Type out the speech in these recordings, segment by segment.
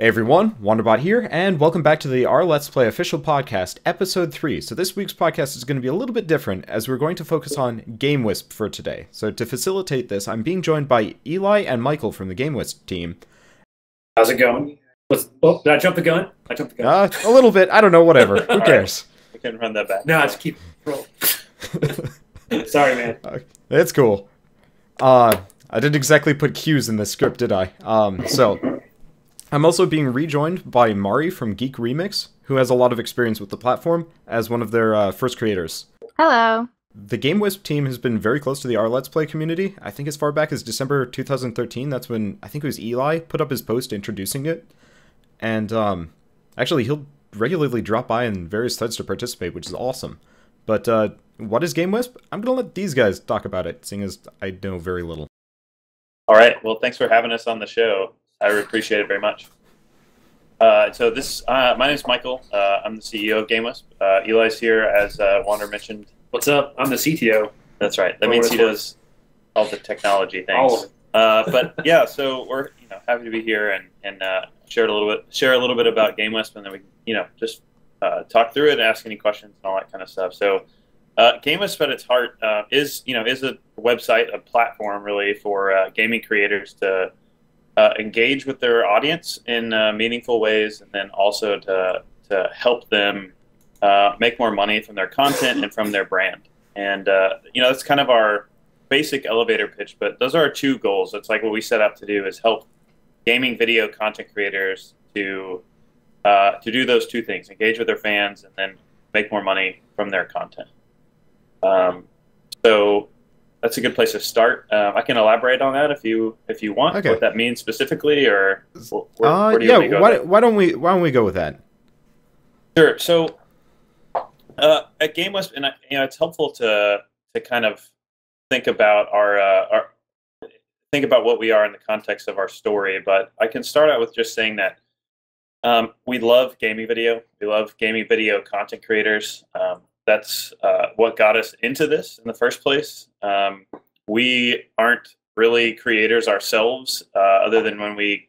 Hey everyone, Wanderbot here, and welcome back to the Let's Play official podcast, episode 3. So this week's podcast is going to be a little bit different, as we're going to focus on GameWisp for today. So to facilitate this, I'm being joined by Eli and Michael from the GameWisp team. How's it going? Oh, did I jump the gun? I jumped the gun. A little bit, I don't know, whatever. Who cares? We can run that back. No, just keep roll. Sorry, man. It's cool. I didn't exactly put cues in this script, did I? I'm also being rejoined by Mari from GeekRemix, who has a lot of experience with the platform as one of their first creators. Hello. The GameWisp team has been very close to the Let's Play community. I think as far back as December 2013, that's when, I think it was Eli, put up his post introducing it. And actually, he'll regularly drop by in various threads to participate, which is awesome. But what is GameWisp? I'm going to let these guys talk about it, seeing as I know very little. All right, well, thanks for having us on the show. I appreciate it very much. My name is Michael. I'm the CEO of GameWisp. Eli's here, as Wander mentioned. What's up? I'm the CTO. That's right. That means he does all the technology things. But yeah, so we're happy to be here and share a little bit about GameWisp, and then we just talk through it and ask any questions and all that kind of stuff. So GameWisp at its heart is a website, a platform really for gaming creators to engage with their audience in meaningful ways, and then also to help them make more money from their content and from their brand. And that's kind of our basic elevator pitch. But those are our two goals. It's like what we set out to do is help gaming video content creators to do those two things: engage with their fans and then make more money from their content. So that's a good place to start. I can elaborate on that if you want. Okay. What that means specifically, or where do you want to go? Why don't we go with that? Sure. So at GameWisp, and it's helpful to kind of think about what we are in the context of our story. But I can start out with just saying that we love gaming video. We love gaming video content creators. That's what got us into this in the first place. We aren't really creators ourselves, other than when we,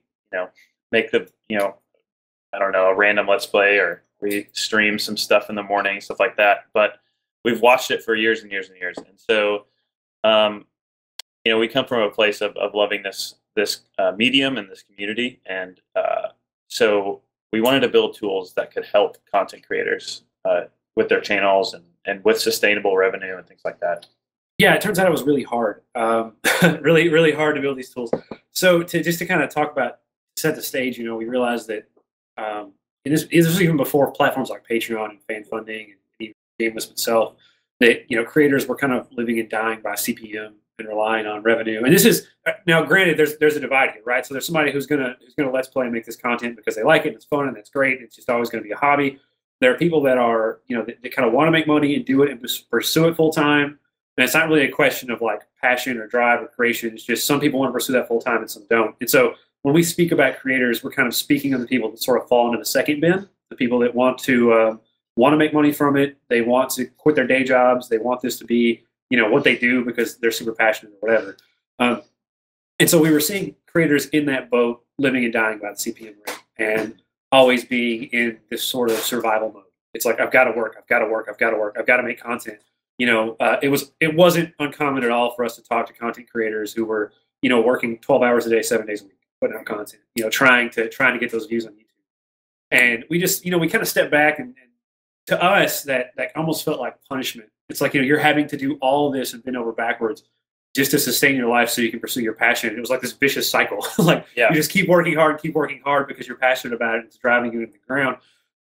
make the, I don't know, a random Let's Play, or we stream some stuff in the morning, stuff like that. But we've watched it for years and years and years. And so, we come from a place of loving this medium and this community. And so we wanted to build tools that could help content creators with their channels and with sustainable revenue and things like that. Yeah, it turns out it was really hard, really, really hard to build these tools. So to kind of talk about, set the stage, we realized that, and this was even before platforms like Patreon and fan funding and even GameWisp itself, that, creators were kind of living and dying by CPM and relying on revenue. And this is, now granted, there's a divide here, right? So there's somebody who's gonna Let's Play and make this content because they like it, and it's fun, and it's great, and it's just always going to be a hobby. There are people that are, they kind of want to make money and do it and pursue it full time. And it's not really a question of like passion or drive or creation. It's just some people want to pursue that full time and some don't. And so when we speak about creators, we're kind of speaking of the people that sort of fall into the second bin, the people that want to make money from it. They want to quit their day jobs. They want this to be, what they do because they're super passionate or whatever. And so we were seeing creators in that boat living and dying by the CPM rate and always being in this sort of survival mode. It's like, I've got to work, I've got to work, I've got to work, I've got to make content. It wasn't uncommon at all for us to talk to content creators who were, working 12 hours a day, 7 days a week, putting out content, trying to get those views on YouTube. And we just, we kind of stepped back, and to us that almost felt like punishment. It's like, you're having to do all of this and bend over backwards just to sustain your life so you can pursue your passion. It was like this vicious cycle. Like, yeah. You just keep working hard because you're passionate about it. It's driving you into the ground.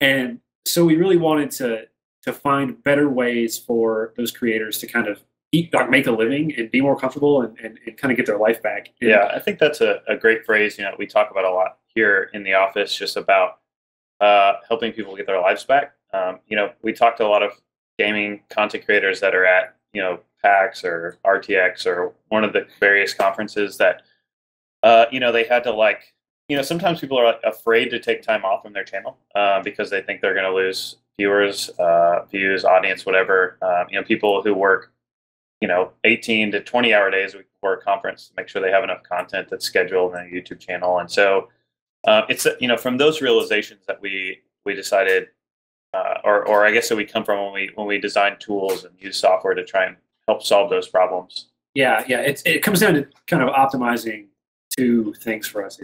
And so we really wanted to find better ways for those creators to kind of make a living and be more comfortable and kind of get their life back. And yeah, I think that's a great phrase. We talk about a lot here in the office, just about helping people get their lives back. We talked to a lot of gaming content creators that are at, PAX or RTX or one of the various conferences that, they had to sometimes people are afraid to take time off from their channel because they think they're going to lose viewers, views, audience, whatever. People who work, 18 to 20-hour days before a conference to make sure they have enough content that's scheduled on a YouTube channel. And so it's from those realizations that we decided, or I guess that we come from when we design tools and use software to try and help solve those problems. Yeah. It comes down to kind of optimizing two things for us.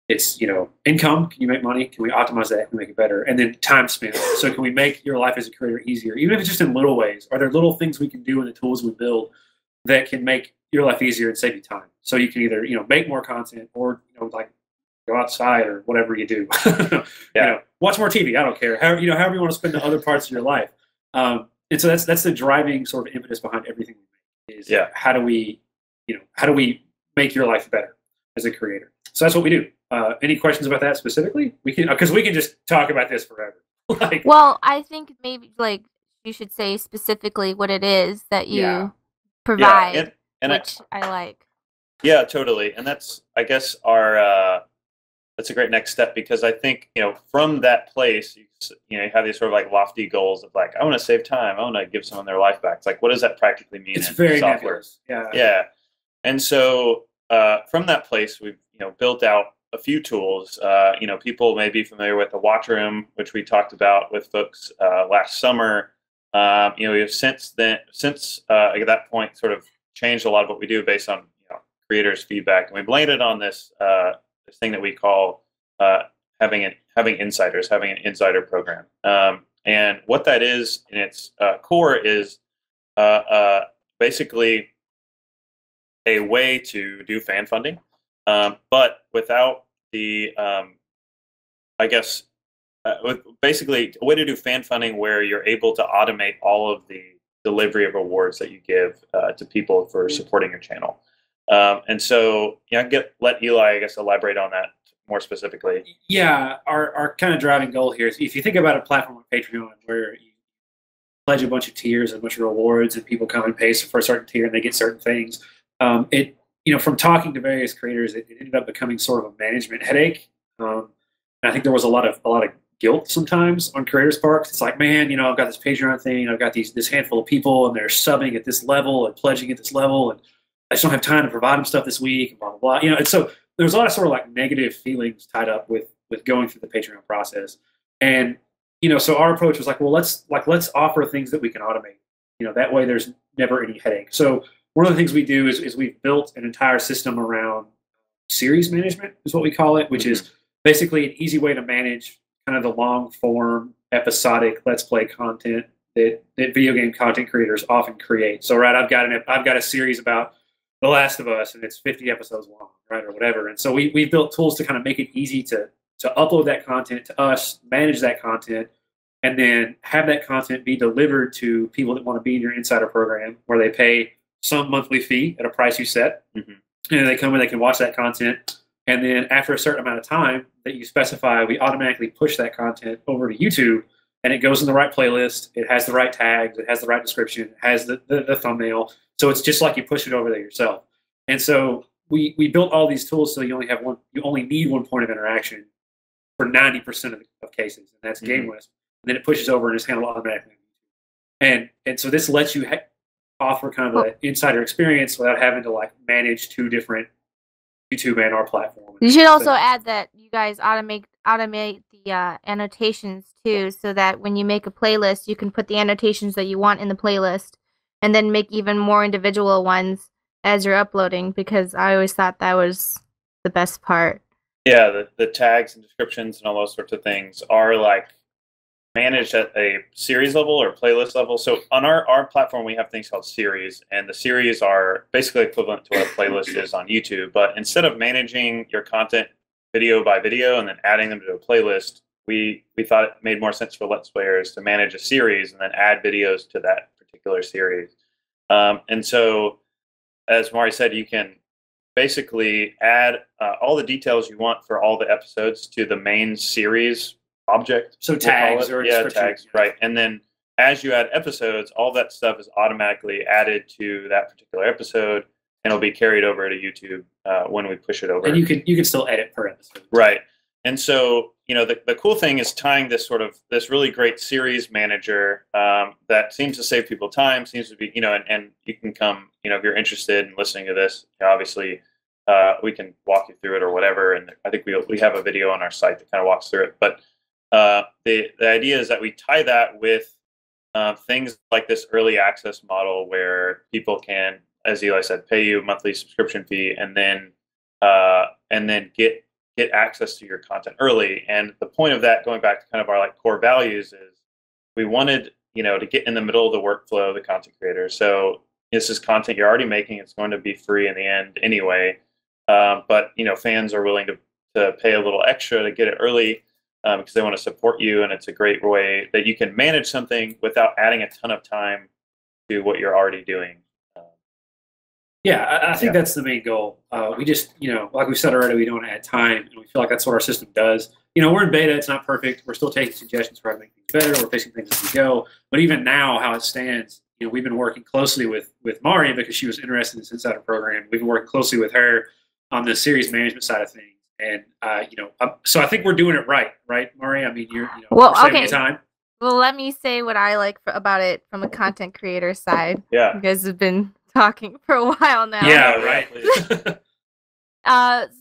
It's income. Can you make money? Can we optimize that and make it better? And then time spent. So can we make your life as a creator easier, even if it's just in little ways? Are there little things we can do in the tools we build that can make your life easier and save you time? So you can either make more content, or like go outside or whatever you do. Watch more TV. I don't care. However you want to spend the other parts of your life. And so that's the driving sort of impetus behind everything we make. Is how do we make your life better as a creator? So that's what we do. Any questions about that specifically? We can, because we can just talk about this forever. Well, I think maybe you should say specifically what it is that you provide, which I like. Yeah, totally. And that's, I guess, our that's a great next step, because I think from that place you have these sort of like lofty goals of like, I want to save time, I want to give someone their life back. It's like, what does that practically mean? It's very software? Nebulous. Yeah. And so from that place, we've built out a few tools. People may be familiar with the Watch Room, which we talked about with folks last summer. We have since at that point sort of changed a lot of what we do based on creators' feedback, and we've landed on this this thing that we call having insiders, having an insider program. And what that is in its core is basically a way to do fan funding, but without the, basically a way to do fan funding where you're able to automate all of the delivery of awards that you give to people for supporting your channel. And so, let Eli, I guess, elaborate on that more specifically. Yeah, our kind of driving goal here is, if you think about a platform like Patreon, where you pledge a bunch of tiers and a bunch of rewards, and people come and pay for a certain tier and they get certain things. From talking to various creators, it ended up becoming sort of a management headache. And I think there was a lot of guilt sometimes on creators' parts. It's like, man, I've got this Patreon thing, I've got this handful of people, and they're subbing at this level and pledging at this level, and I just don't have time to provide them stuff this week, and blah blah blah. And so there's a lot of sort of like negative feelings tied up with going through the Patreon process. And so our approach was like, well, let's offer things that we can automate. That way there's never any headache. So one of the things we do is we've built an entire system around series management, is what we call it, which is basically an easy way to manage kind of the long form episodic Let's Play content that video game content creators often create. So I've got a series about The Last of Us, and it's 50 episodes long, right, or whatever. And so we've built tools to kind of make it easy to upload that content to us, manage that content, and then have that content be delivered to people that want to be in your insider program, where they pay some monthly fee at a price you set, and they come and they can watch that content. And then after a certain amount of time that you specify, we automatically push that content over to YouTube, and it goes in the right playlist. It has the right tags. It has the right description. It has the thumbnail. So it's just like you push it over there yourself. And so we built all these tools so you only need one point of interaction for 90% of cases, and that's GameWisp. And then it pushes over and is handled automatically. And so this lets you offer kind of an insider experience without having to manage two different YouTube and our platform. You should also add that you guys automate the annotations too, so that when you make a playlist, you can put the annotations that you want in the playlist, and then make even more individual ones as you're uploading, because I always thought that was the best part. Yeah, the tags and descriptions and all those sorts of things are managed at a series level or playlist level. So on our platform, we have things called series, and the series are basically equivalent to what a playlist is on YouTube. But instead of managing your content video by video and then adding them to a playlist, we thought it made more sense for Let's Players to manage a series and then add videos to that particular series. And so, as Mari said, you can basically add all the details you want for all the episodes to the main series object. So tags or tags, right. And then as you add episodes, all that stuff is automatically added to that particular episode, and it'll be carried over to YouTube when we push it over. And you can still edit per episode. Right. And so, the cool thing is tying this really great series manager that seems to save people time, seems to be, and you can come, if you're interested in listening to this, obviously we can walk you through it or whatever. And I think we have a video on our site that kind of walks through it. But the idea is that we tie that with things like this early access model where people can, as Eli said, pay you a monthly subscription fee and then get access to your content early. And the point of that, going back to kind of our like core values, is we wanted, to get in the middle of the workflow of the content creator. So this is content you're already making. It's going to be free in the end anyway. But fans are willing to pay a little extra to get it early because they want to support you, and it's a great way that you can manage something without adding a ton of time to what you're already doing. Yeah, I think that's the main goal. We just, like we said already, we don't add time, and we feel like that's what our system does. We're in beta; it's not perfect. We're still taking suggestions for how to make things better. We're fixing things as we go. But even now, how it stands, we've been working closely with Mari because she was interested in this insider program. We've been working closely with her on the series management side of things, and so I think we're doing it right, Mari? I mean, you're saving time. Well, let me say what I like about it from a content creator side. Yeah, you guys have been talking for a while now. Yeah, right.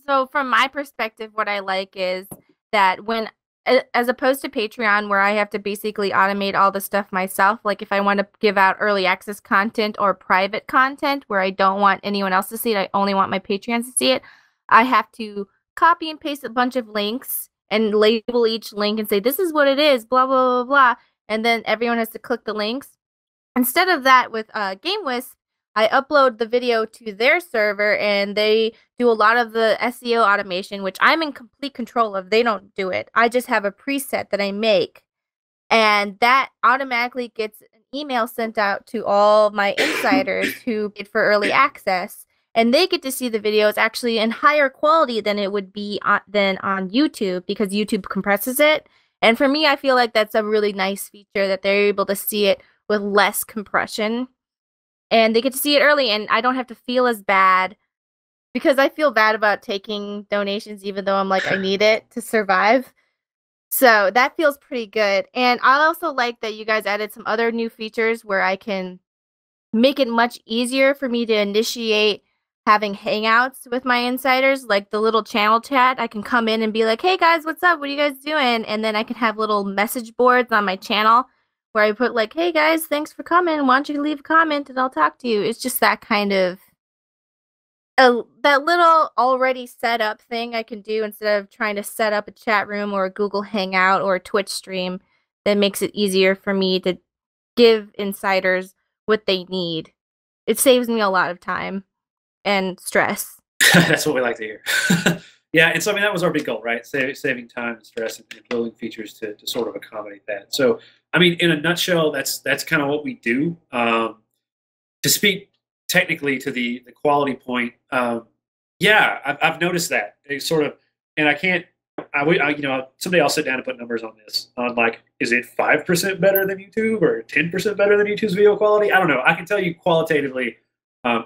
So from my perspective, what I like is that when, as opposed to Patreon, where I have to basically automate all the stuff myself, like if I want to give out early access content or private content where I don't want anyone else to see it, I only want my Patreons to see it, I have to copy and paste a bunch of links and label each link and say, this is what it is, blah, blah, blah, blah. And then everyone has to click the links. Instead of that, with GameWisp, I upload the video to their server and they do a lot of the SEO automation, which I'm in complete control of. They don't do it. I just have a preset that I make, and that automatically gets an email sent out to all my insiders who paid for early access, and they get to see the videos actually in higher quality than it would be on YouTube, because YouTube compresses it. And for me, I feel like that's a really nice feature that they're able to see it with less compression. And they get to see it early, and I don't have to feel as bad, because I feel bad about taking donations, even though I'm like, I need it to survive. So that feels pretty good. And I also like that you guys added some other new features where I can make it much easier for me to initiate having hangouts with my insiders, like the little channel chat. I can come in and be like, hey guys, what's up? What are you guys doing? And then I can have little message boards on my channel where I put like, hey guys, thanks for coming. Why don't you leave a comment and I'll talk to you. It's just that kind of, that little already set up thing I can do instead of trying to set up a chat room or a Google Hangout or a Twitch stream. That makes it easier for me to give insiders what they need. It saves me a lot of time and stress. That's what we like to hear. Yeah, and so I mean that was our big goal, right? Saving time and stress and building features to sort of accommodate that. So I mean, in a nutshell, that's kind of what we do. To speak technically to the quality point, yeah, I've noticed that. It's sort of, and I can't. Someday I'll sit down and put numbers on this. On like, is it 5% better than YouTube or 10% better than YouTube's video quality? I don't know. I can tell you qualitatively,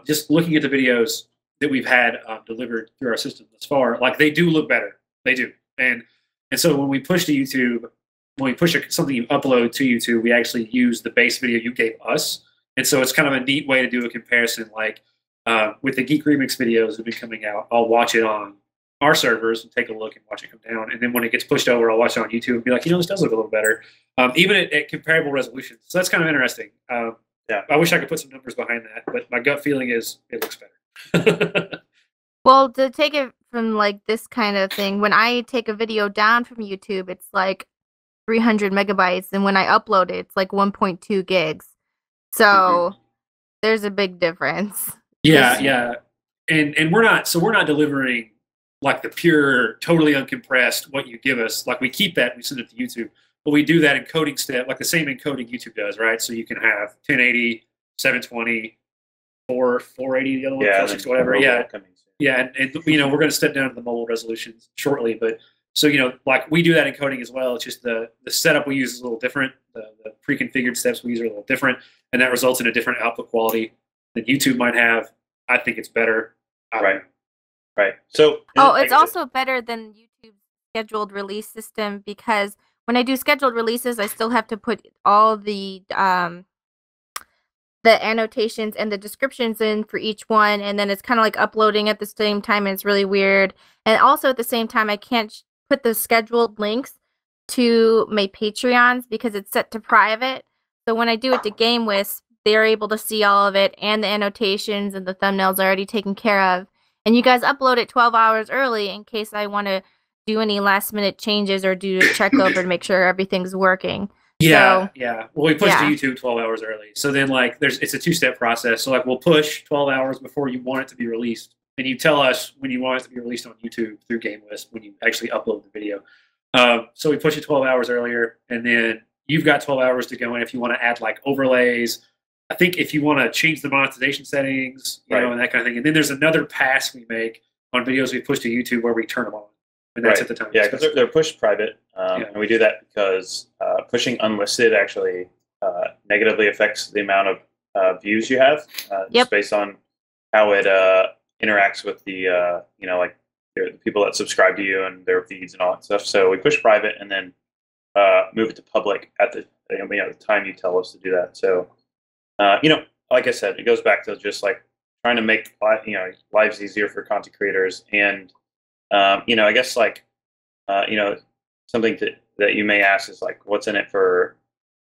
just looking at the videos that we've had delivered through our system thus far, like they do look better. They do, and so when we push to YouTube, when we push something you upload to YouTube, we actually use the base video you gave us, and so it's kind of a neat way to do a comparison. Like with the GeekRemix videos that have been coming out, I'll watch it on our servers and take a look and watch it come down, and then when it gets pushed over, I'll watch it on YouTube and be like, this does look a little better, even at comparable resolutions. So that's kind of interesting. Yeah, I wish I could put some numbers behind that, but my gut feeling is it looks better. Well, to take it from like this kind of thing, when I take a video down from YouTube, it's like 300 megabytes, and when I upload it, it's like 1.2 gigs. So there's a big difference. Yeah. And we're not delivering like the pure, totally uncompressed what you give us. Like we keep that and we send it to YouTube, but we do that encoding step, like the same encoding YouTube does, right? So you can have 1080, 720, 480, the other one, 460, whatever. Yeah, and we're going to step down to the mobile resolutions shortly, but so like we do that encoding as well. It's just the setup we use is a little different. The pre-configured steps we use are a little different, and that results in a different output quality than YouTube might have. I think it's better. Right. So it's also better than YouTube's scheduled release system, because when I do scheduled releases, I still have to put all the the annotations and the descriptions in for each one, and then it's kind of like uploading at the same time, and it's really weird. And also at the same time, I can't put the scheduled links to my Patreons because it's set to private. So when I do it to GameWisp, they're able to see all of it, and the annotations and the thumbnails are already taken care of. And you guys upload it 12 hours early in case I want to do any last minute changes or do a check over to make sure everything's working. Yeah, so, yeah. Well, we push to YouTube 12 hours early. So then, like, it's a 2-step process. So, like, we'll push 12 hours before you want it to be released. And you tell us when you want it to be released on YouTube through GameWisp when you actually upload the video. So we push it 12 hours earlier, and then you've got 12 hours to go in if you want to add, like, overlays. I think if you want to change the monetization settings, you know, and that kind of thing. And then there's another pass we make on videos we push to YouTube where we turn them on. And that's at the time. Yeah, because they're pushed private. And we do that because pushing unlisted actually negatively affects the amount of views you have, just based on how it interacts with the, you know, like the people that subscribe to you and their feeds and all that stuff. So we push private and then move it to public at the, the time you tell us to do that. So, you know, like I said, it goes back to just like trying to make, you know, lives easier for content creators. And, you know, I guess like, you know, something that you may ask is like, what's in it for,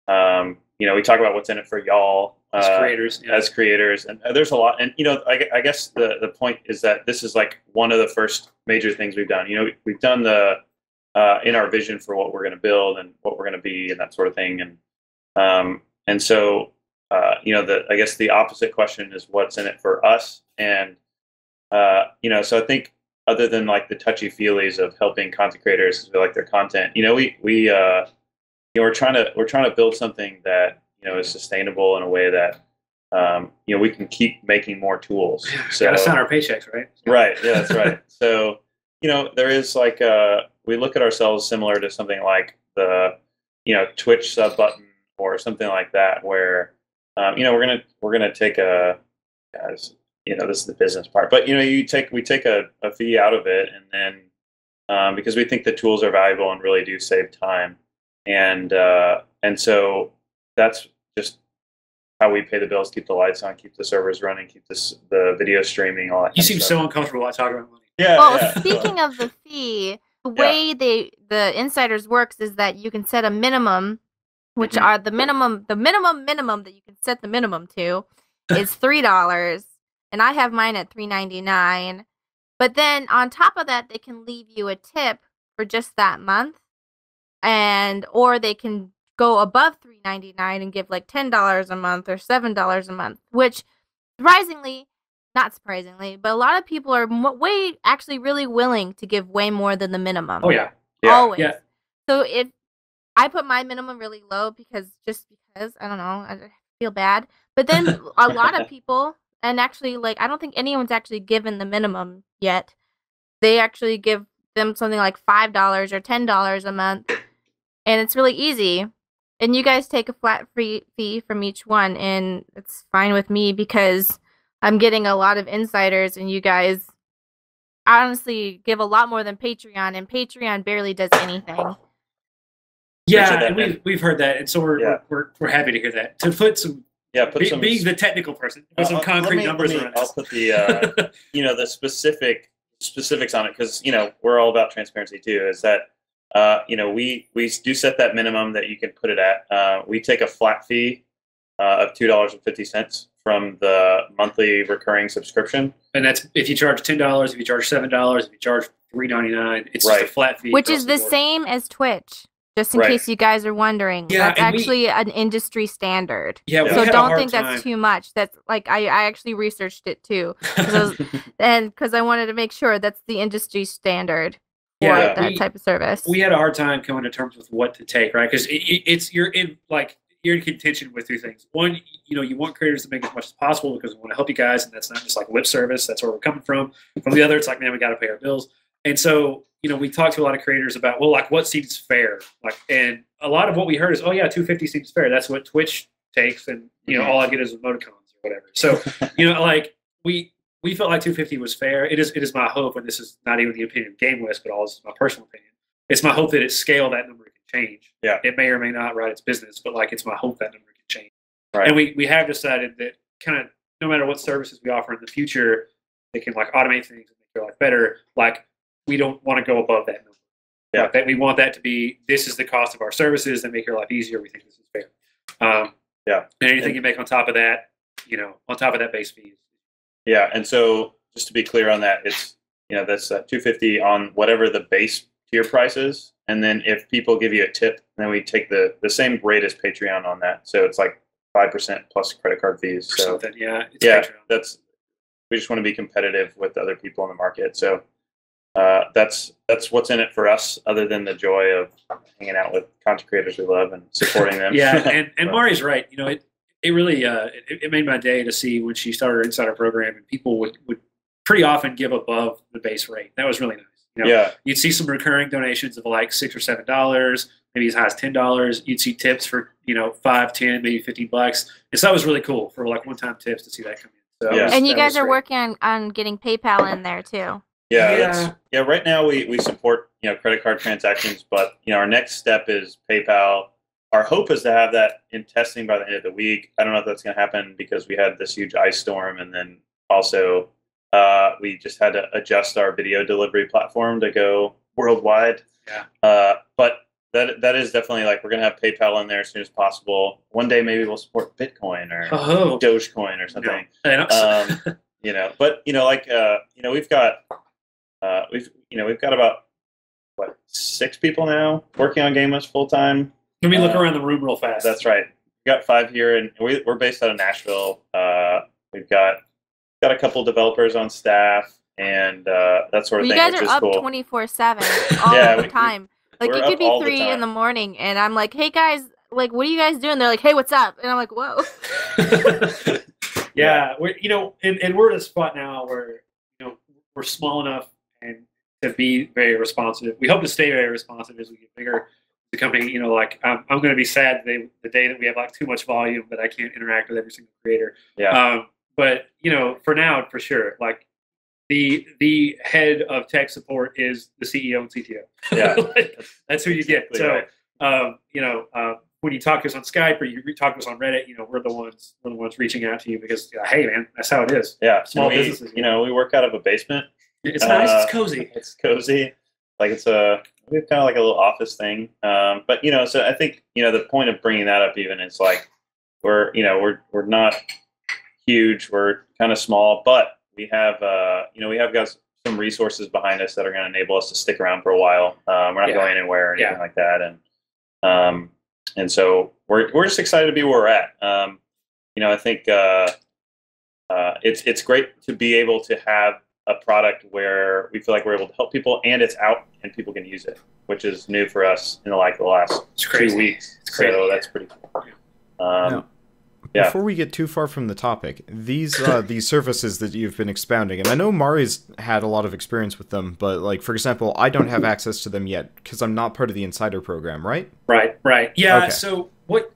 you know, we talk about what's in it for y'all as creators, as creators, and there's a lot. And, you know, I guess the point is that this is like one of the first major things we've done. You know, we've done the, in our vision for what we're going to build and what we're going to be and that sort of thing. And so, you know, I guess the opposite question is what's in it for us. And, you know, so I think other than like the touchy feelies of helping content creators because we like their content, you know, we you know, we're trying to build something that, you know, is sustainable in a way that, you know, we can keep making more tools. So gotta sign our paychecks, right? Right. Yeah, that's right. So, you know, there is like we look at ourselves similar to something like the, you know, Twitch sub button or something like that, where, you know, we're gonna take a, you know, this is the business part, but you know, we take a fee out of it, and then because we think the tools are valuable and really do save time, and so that's just how we pay the bills, keep the lights on, keep the servers running, keep the video streaming, all that. You seem so uncomfortable while talking about money. Yeah. Well, yeah. speaking of the fee, the way the insiders works is that you can set a minimum, which are the minimum that you can set the minimum to is $3, and I have mine at $3.99. But then on top of that, they can leave you a tip for just that month, or they can go above $3.99 and give like $10 a month or $7 a month, which not surprisingly, but a lot of people are actually really willing to give way more than the minimum. Oh yeah, always. Yeah. So I put my minimum really low because I don't know, I feel bad. But then a lot of people, and actually, like, I don't think anyone's actually given the minimum yet. They actually give them something like $5 or $10 a month, and it's really easy. And you guys take a flat fee from each one, and it's fine with me because I'm getting a lot of insiders, and you guys honestly give a lot more than Patreon, and Patreon barely does anything. Yeah, and we've heard that, and so we're happy to hear that. To put some being the technical person, put some concrete numbers around this. I'll put the you know, the specifics on it, because you know, we're all about transparency too. Is that you know, we do set that minimum that you can put it at. We take a flat fee of $2.50 from the monthly recurring subscription, and that's if you charge $10, if you charge $7, if you charge $3.99, it's just a flat fee, which is the same as Twitch. Just in case you guys are wondering, that's actually an industry standard. Yeah, so don't think that's too much. That's like I actually researched it too, because I wanted to make sure that's the industry standard for that type of service. We had a hard time coming to terms with what to take, right? Because you're in contention with two things. One, you know, you want creators to make as much as possible because we want to help you guys, and that's not just like lip service. That's where we're coming from. From the other, it's like, man, we got to pay our bills. And so, you know, we talked to a lot of creators about, well, like, what seems fair? Like, and a lot of what we heard is, oh yeah, $2.50 seems fair. That's what Twitch takes, and you know, all I get is emoticons or whatever. So, you know, like we felt like $2.50 was fair. It is my hope, and this is not even the opinion of GameWisp, but all this is my personal opinion. It's my hope that at scale that number can change. Yeah, it may or may not, right? It's business, but like, it's my hope that number can change. And we have decided that kind of no matter what services we offer in the future, they can like automate things and make your life better. Like we don't want to go above that number. Yeah. Like, that we want that to be, this is the cost of our services that make your life easier. We think this is fair. Yeah. And anything you make on top of that, on top of that base fee. Yeah. And so just to be clear on that, it's, that's $250 on whatever the base tier price is. And then if people give you a tip, then we take the same rate as Patreon on that. So it's like 5% plus credit card fees. So something. Yeah. It's Patreon. We just want to be competitive with other people in the market. So that's what's in it for us, other than the joy of hanging out with content creators we love and supporting them. Yeah, and Mari's right. It really it made my day to see when she started her insider program, and people would pretty often give above the base rate. That was really nice. You'd see some recurring donations of like $6 or $7, maybe as high as $10. You'd see tips for $5, $10, maybe $15. And so that was really cool for like one-time tips to see that come in. So and you guys are working on getting PayPal in there too. Yeah. Right now we support credit card transactions, but our next step is PayPal. Our hope is to have that in testing by the end of the week. I don't know if that's going to happen because we had this huge ice storm, and then also we just had to adjust our video delivery platform to go worldwide. Yeah. But that is definitely like we're going to have PayPal in there as soon as possible. One day maybe we'll support Bitcoin or Dogecoin or something. But we've got about 6 people now working on GameWisp full time. Let me look around the room real fast. That's right. We've got 5 here, and we're based out of Nashville. We've got a couple developers on staff, and that sort of thing. You guys are up 24/7 all the time. Like it could be 3 in the morning, and I'm like, "Hey guys, like, what are you guys doing?" They're like, "Hey, what's up?" And I'm like, "Whoa." Yeah, and we're at a spot now where we're small enough and to be very responsive. We hope to stay very responsive as we get bigger. The company, I'm going to be sad the day that we have like too much volume that I can't interact with every single creator. Yeah. But for now, for sure, like the head of tech support is the CEO and CTO. Yeah, that's who you get. So, when you talk to us on Skype or you talk to us on Reddit, we're the ones reaching out to you because, hey man, that's how it is. Yeah, small businesses. We work out of a basement. It's nice. It's cozy. It's cozy. Like we have kind of like a little office thing. But so I think the point of bringing that up even is like we're not huge. We're kind of small, but we have got some resources behind us that are going to enable us to stick around for a while. We're not going anywhere or anything like that, and so we're just excited to be where we're at. I think it's great to be able to have a product where we feel like we're able to help people and it's out and people can use it, which is new for us in the last 2 weeks. So that's pretty cool. Before we get too far from the topic, these services that you've been expounding, and I know Mari's had a lot of experience with them, but like for example, I don't have access to them yet because I'm not part of the insider program, right? Right. Yeah. Okay. So what?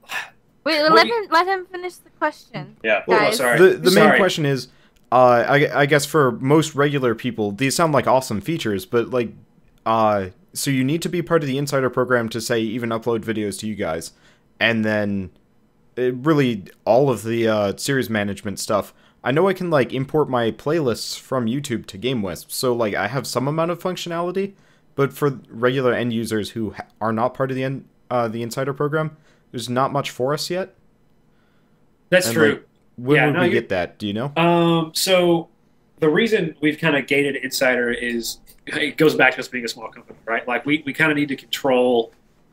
Wait, let him finish the question. Yeah. Well, sorry. The main question is, I guess for most regular people, these sound like awesome features, but like, so you need to be part of the insider program to say even upload videos to you guys, and then really all of the series management stuff. I know I can like import my playlists from YouTube to GameWisp, so like I have some amount of functionality, but for regular end users who are not part of the insider program, there's not much for us yet. That's true. Like, when would we get that? Do you know? So the reason we've kind of gated Insider is it goes back to us being a small company, right? Like we kind of need to control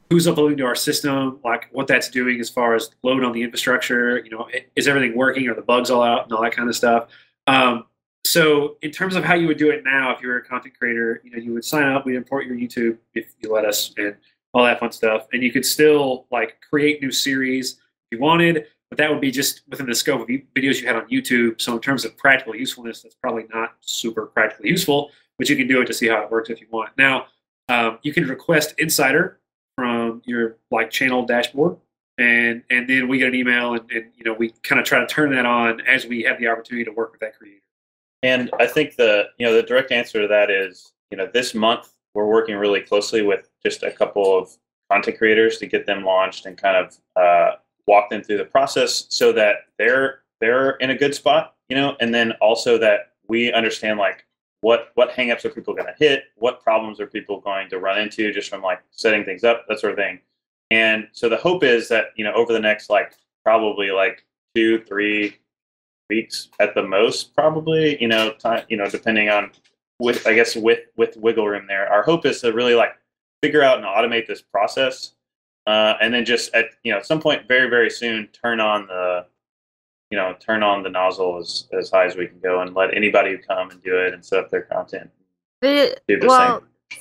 who's uploading to our system, like what that's doing as far as load on the infrastructure. Is everything working? Are the bugs all out and all that kind of stuff? So in terms of how you would do it now, if you were a content creator, you would sign up, we'd import your YouTube if you let us, and all that fun stuff, and you could still like create new series if you wanted. But that would be just within the scope of videos you had on YouTube. So in terms of practical usefulness, that's probably not super practically useful, but you can do it to see how it works if you want. Now, you can request Insider from your like channel dashboard, and then we get an email, and we kind of try to turn that on as we have the opportunity to work with that creator. And I think the direct answer to that is, this month we're working really closely with just a couple of content creators to get them launched and kind of walk them through the process so that they're in a good spot, and then also that we understand like what hangups are people going to hit, what problems are people going to run into just from like setting things up, that sort of thing. And so the hope is that over the next like probably like 2-3 weeks at the most, probably time, depending on with wiggle room there. Our hope is to really like figure out and automate this process, and then just at some point very very soon turn on the nozzle as high as we can go and let anybody who come and do it and set up their content.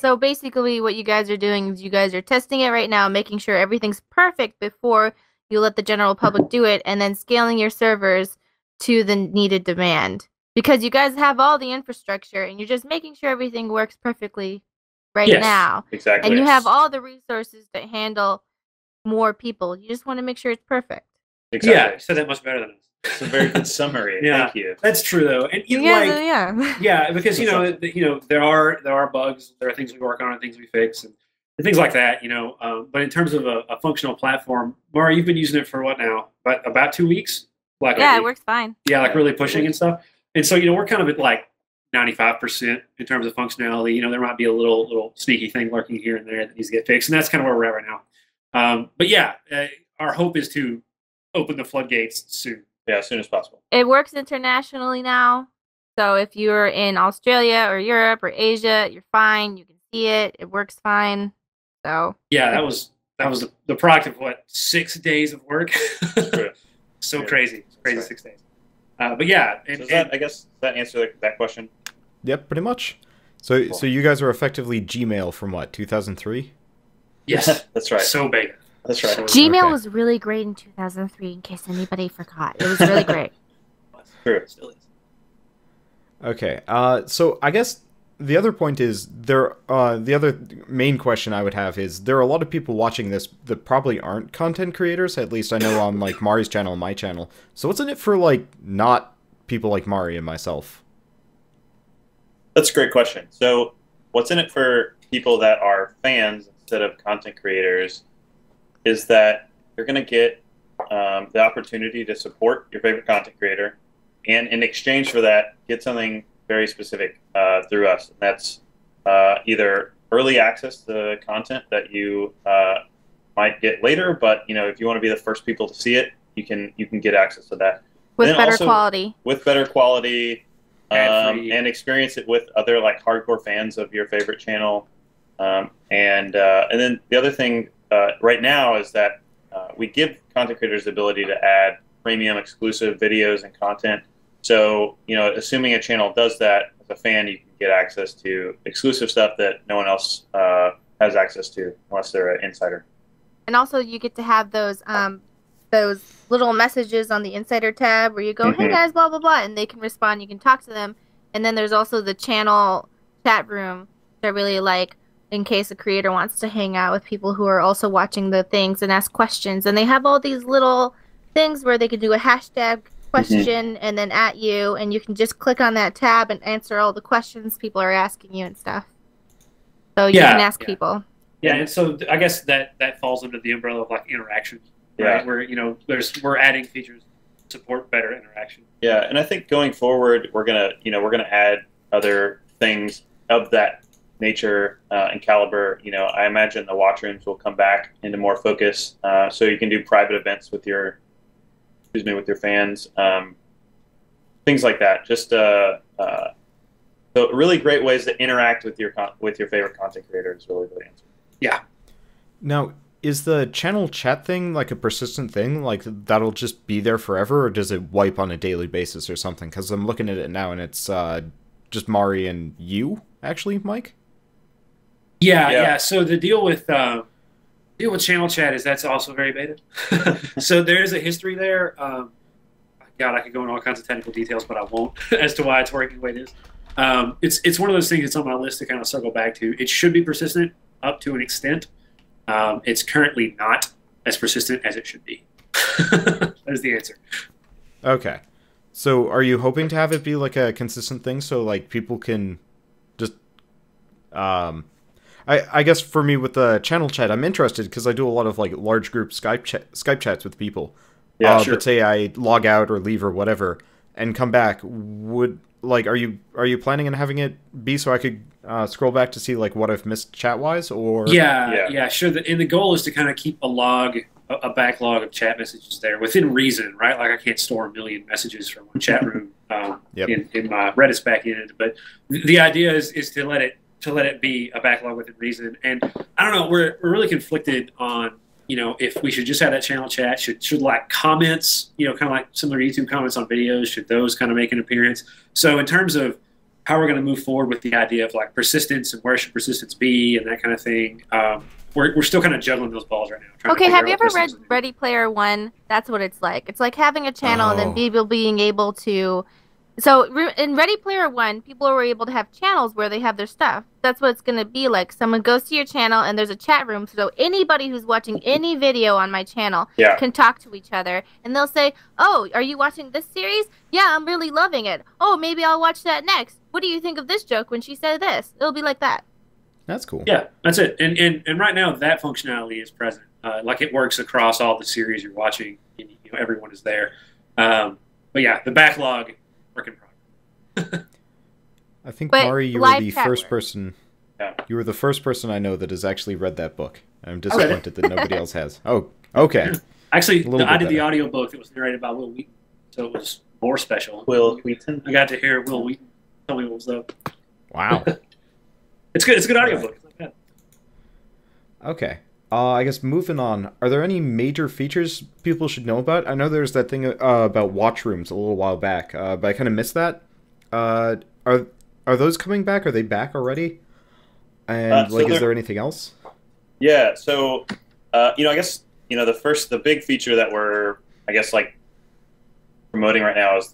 So basically what you guys are doing is you guys are testing it right now, making sure everything's perfect before you let the general public do it, and then scaling your servers to the needed demand. Because you guys have all the infrastructure and you're just making sure everything works perfectly now. Exactly. And you have all the resources to handle more people. You just want to make sure it's perfect. Exactly. Yeah, you said that much better than us. It's a very good summary. Yeah, thank you. That's true though, and yeah, because there are bugs, there are things we work on and things we fix and things like that. But in terms of a functional platform, Mara, you've been using it for what now? About 2 weeks. It works fine. Yeah, like really pushing and stuff. And so we're kind of at like 95% in terms of functionality. There might be a little sneaky thing lurking here and there that needs to get fixed, and that's kind of where we're at right now. But yeah, our hope is to open the floodgates soon. Yeah, as soon as possible. It works internationally now. So if you're in Australia or Europe or Asia, you're fine. You can see it. It works fine. So yeah, that was the product of what, 6 days of work. So crazy, 6 days. But yeah, I guess does that answer that question? Yep, pretty much. So cool. So you guys are effectively Gmail from what, 2003? Yes, that's right. So big. That's right. Gmail was really great in 2003, in case anybody forgot. It was really great. True. Okay. So I guess the other point is the other main question I would have is there are a lot of people watching this that probably aren't content creators. At least I know on like Mari's channel and my channel. So what's in it for like not people like Mari and myself? That's a great question. So what's in it for people that are fans instead of content creators is that you're going to get the opportunity to support your favorite content creator, and in exchange for that, get something very specific through us. And that's either early access to content that you might get later, but if you want to be the first people to see it, you can get access to that with better quality. With better quality, and experience it with other like hardcore fans of your favorite channel. And then the other thing right now is that we give content creators the ability to add premium exclusive videos and content. So, assuming a channel does that, as a fan, you can get access to exclusive stuff that no one else has access to unless they're an insider. And also you get to have those little messages on the insider tab where you go, hey guys, blah, blah, blah, and they can respond. You can talk to them. And then there's also the channel chat room that I really like, in case a creator wants to hang out with people who are also watching the things and ask questions. And they have all these little things where they can do a hashtag question and then at you, and you can just click on that tab and answer all the questions people are asking you and stuff. So you can ask people. Yeah, and so I guess that falls under the umbrella of like interaction, right? Where we're adding features to support better interaction. Yeah, and I think going forward we're gonna add other things of that nature and caliber. I imagine the watch rooms will come back into more focus, so you can do private events with your fans, things like that. Just so really great ways to interact with your favorite content creator is really the answer. Yeah. Now, is the channel chat thing like a persistent thing? Like that'll just be there forever, or does it wipe on a daily basis or something? Because I'm looking at it now and it's just Mari and you, actually, Mike. Yeah. So the deal with channel chat is that's also very beta. So there's a history there. God, I could go into all kinds of technical details, but I won't as to why it's working the way it is. It's one of those things that's on my list to kind of circle back to. It should be persistent up to an extent. It's currently not as persistent as it should be. That is the answer. Okay. So are you hoping to have it be like a consistent thing so like people can just I guess for me with the channel chat, I'm interested because I do a lot of like large group Skype chats with people. Yeah, sure. But say I log out or leave or whatever and come back, would like are you planning on having it be so I could scroll back to see like what I've missed chat wise or? Yeah, sure. And the goal is to kind of keep a backlog of chat messages there within reason, right? Like I can't store a million messages from one chat room in my Redis backend, but the idea is to let it be a backlog within reason. And I don't know, we're really conflicted on, you know, if we should just have that channel chat, should like comments, you know, kind of like similar YouTube comments on videos, should those kind of make an appearance? So in terms of how we're going to move forward with the idea of like persistence and where should persistence be and that kind of thing, we're still kind of juggling those balls right now. Okay, have you ever read Ready Player One? That's what it's like. It's like having a channel and then people being able to. So in Ready Player One, people were able to have channels where they have their stuff. That's what it's going to be like. Someone goes to your channel and there's a chat room. So anybody who's watching any video on my channel can talk to each other. And they'll say, oh, are you watching this series? Yeah, I'm really loving it. Oh, maybe I'll watch that next. What do you think of this joke when she said this? It'll be like that. That's cool. Yeah, that's it. And right now that functionality is present. Like it works across all the series you're watching. And, you know, everyone is there. But yeah, the backlog, work in progress. I think, Mari, you were the first person. Yeah. You were the first person I know that has actually read that book. I'm disappointed that nobody else has. Oh, okay. Actually, I did the audiobook that was narrated by Will Wheaton, so it was more special. Will Wheaton? I got to hear Will Wheaton tell me what was up. Wow. It's good. It's a good audiobook. It's not bad. Okay. I guess moving on, are there any major features people should know about? I know there's that thing about watch rooms a little while back, but I kind of missed that. Are those coming back? Are they back already? And like, is there anything else? Yeah. So, you know, I guess the big feature that we're, I guess, like promoting right now is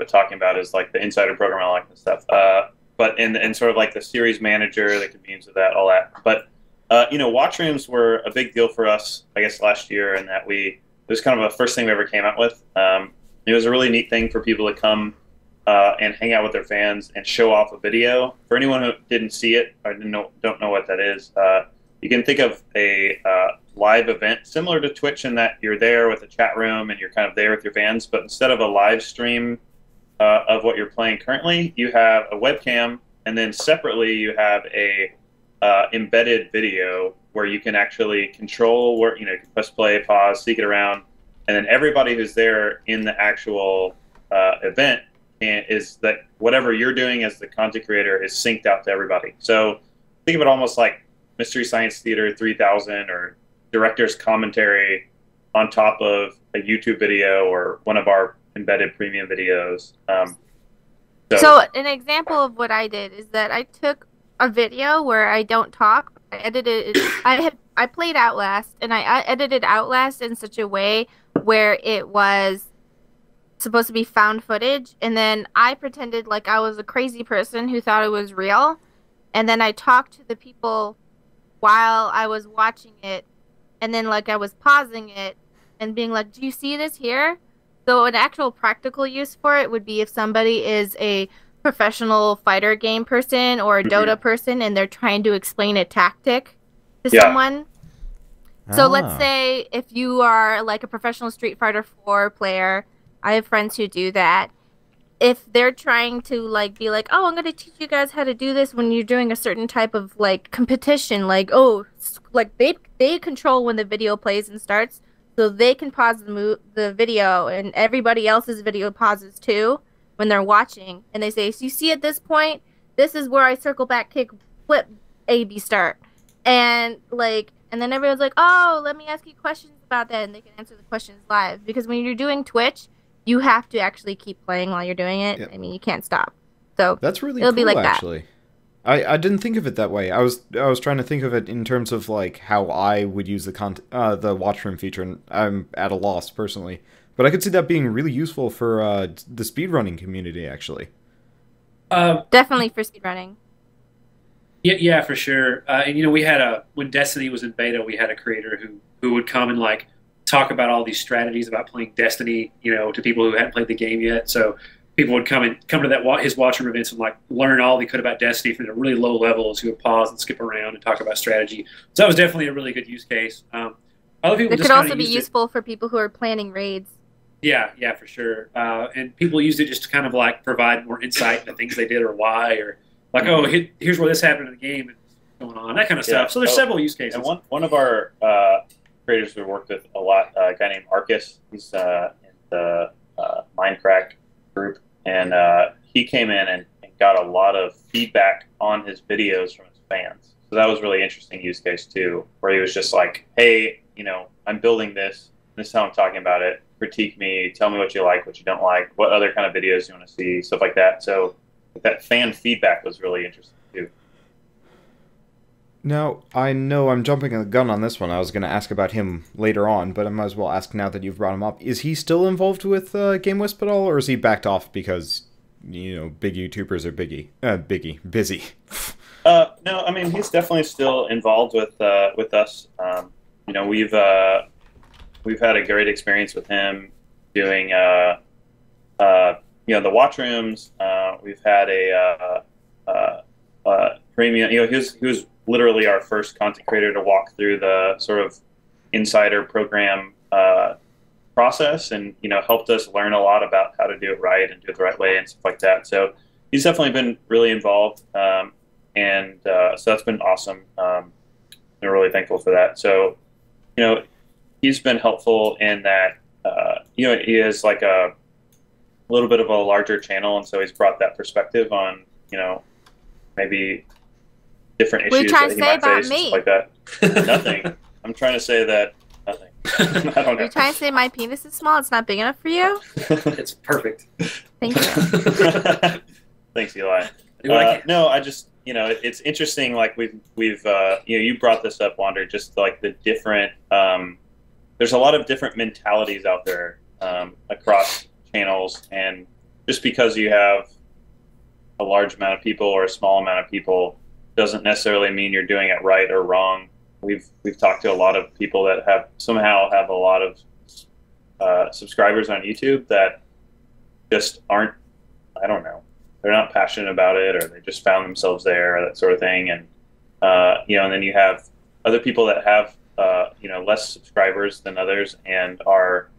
talking about is like the insider program and all that kind of stuff. But in sort of like the series manager, the convenience of that, all that. But you know, watch rooms were a big deal for us, I guess, last year, and that it was kind of a first thing we ever came out with. It was a really neat thing for people to come and hang out with their fans and show off a video. For anyone who didn't see it or don't know what that is, you can think of a live event similar to Twitch in that you're there with a chat room and you're kind of there with your fans, but instead of a live stream of what you're playing currently, you have a webcam, and then separately you have a embedded video where you can actually control where, you know, you can press play, pause, seek it around, and then everybody who's there in the actual event is that whatever you're doing as the content creator is synced out to everybody. So think of it almost like Mystery Science Theater 3000 or director's commentary on top of a YouTube video or one of our embedded premium videos. So an example of what I did is that I took a video where I don't talk. I edited it. I played Outlast, and I edited Outlast in such a way where it was supposed to be found footage, and then I pretended like I was a crazy person who thought it was real, and then I talked to the people while I was watching it, and then like I was pausing it and being like, do you see this here? So an actual practical use for it would be if somebody is a professional fighter game person or a Dota person and they're trying to explain a tactic to someone. So let's say if you are like a professional Street Fighter 4 player, I have friends who do that. If they're trying to like be like, oh, I'm going to teach you guys how to do this when you're doing a certain type of like competition, like, oh, like they control when the video plays and starts, so they can pause the video and everybody else's video pauses too when they're watching, and they say, so you see at this point, this is where I circle back, kick, flip, A, B, start. And like, and then everyone's like, oh, let me ask you questions about that, and they can answer the questions live. Because when you're doing Twitch, you have to actually keep playing while you're doing it. Yep. I mean, you can't stop. So that's really it'll cool, be like actually. That. I didn't think of it that way. I was trying to think of it in terms of like how I would use the watch room feature, and I'm at a loss personally. But I could see that being really useful for the speedrunning community, actually. Definitely for speedrunning. Yeah, for sure. And you know, we had when Destiny was in beta, we had a creator who would come and like talk about all these strategies about playing Destiny, you know, to people who hadn't played the game yet. So people would come to that his watch room events and like learn all they could about Destiny from the really low levels. He would pause and skip around and talk about strategy. So that was definitely a really good use case. Other people It could also be useful for people who are planning raids. Yeah, for sure. And people used it just to kind of like provide more insight into things they did or why, or like, oh, here's where this happened in the game and what's going on, that kind of stuff. So there's several use cases. And one of our creators we worked with a lot, a guy named Arcus, he's in the Minecraft group, and he came in and got a lot of feedback on his videos from his fans. So that was really interesting use case too, where he was just like, hey, I'm building this. This is how I'm talking about it. Critique me. Tell me what you like, what you don't like, what other kind of videos you want to see, stuff like that. So that fan feedback was really interesting too. Now, I know I'm jumping the gun on this one. I was going to ask about him later on, but I might as well ask now that you've brought him up. Is he still involved with GameWisp at all, or is he backed off because, big YouTubers are busy? No, I mean, he's definitely still involved with us. We've had a great experience with him doing, the watch rooms. We've had a premium. He was literally our first content creator to walk through the sort of insider program process, and helped us learn a lot about how to do it right and do it the right way and stuff like that. So he's definitely been really involved, and so that's been awesome. We're really thankful for that. So he's been helpful in that he is like a little bit of a larger channel, and so he's brought that perspective on maybe different issues that he might face, stuff like that. Nothing. I'm trying to say that nothing. I don't know. You're trying to say my penis is small? It's not big enough for you? It's perfect. Thank you. Thanks, Eli. No, I just it's interesting. Like we've you brought this up, Wander. Just like the different. There's a lot of different mentalities out there across channels, and just because you have a large amount of people or a small amount of people doesn't necessarily mean you're doing it right or wrong. We've talked to a lot of people that somehow have a lot of subscribers on YouTube that just aren't, I don't know, they're not passionate about it, or they just found themselves there, or that sort of thing. And and then you have other people that have less subscribers than others and are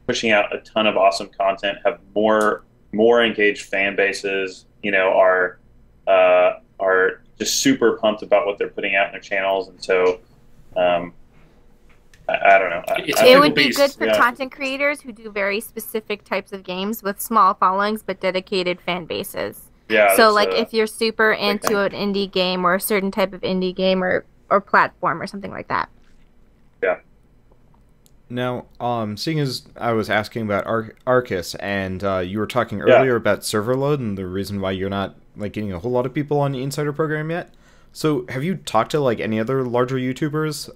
pushing out a ton of awesome content, have more engaged fan bases, are just super pumped about what they're putting out in their channels. And so I don't know. It would be good for content creators who do very specific types of games with small followings but dedicated fan bases. Yeah. So like if you're super into an indie game or a certain type of indie game or platform or something like that. Yeah. Now, seeing as I was asking about Arcus, and you were talking earlier about server load and the reason why you're not getting a whole lot of people on the Insider program yet. So, have you talked to any other larger YouTubers?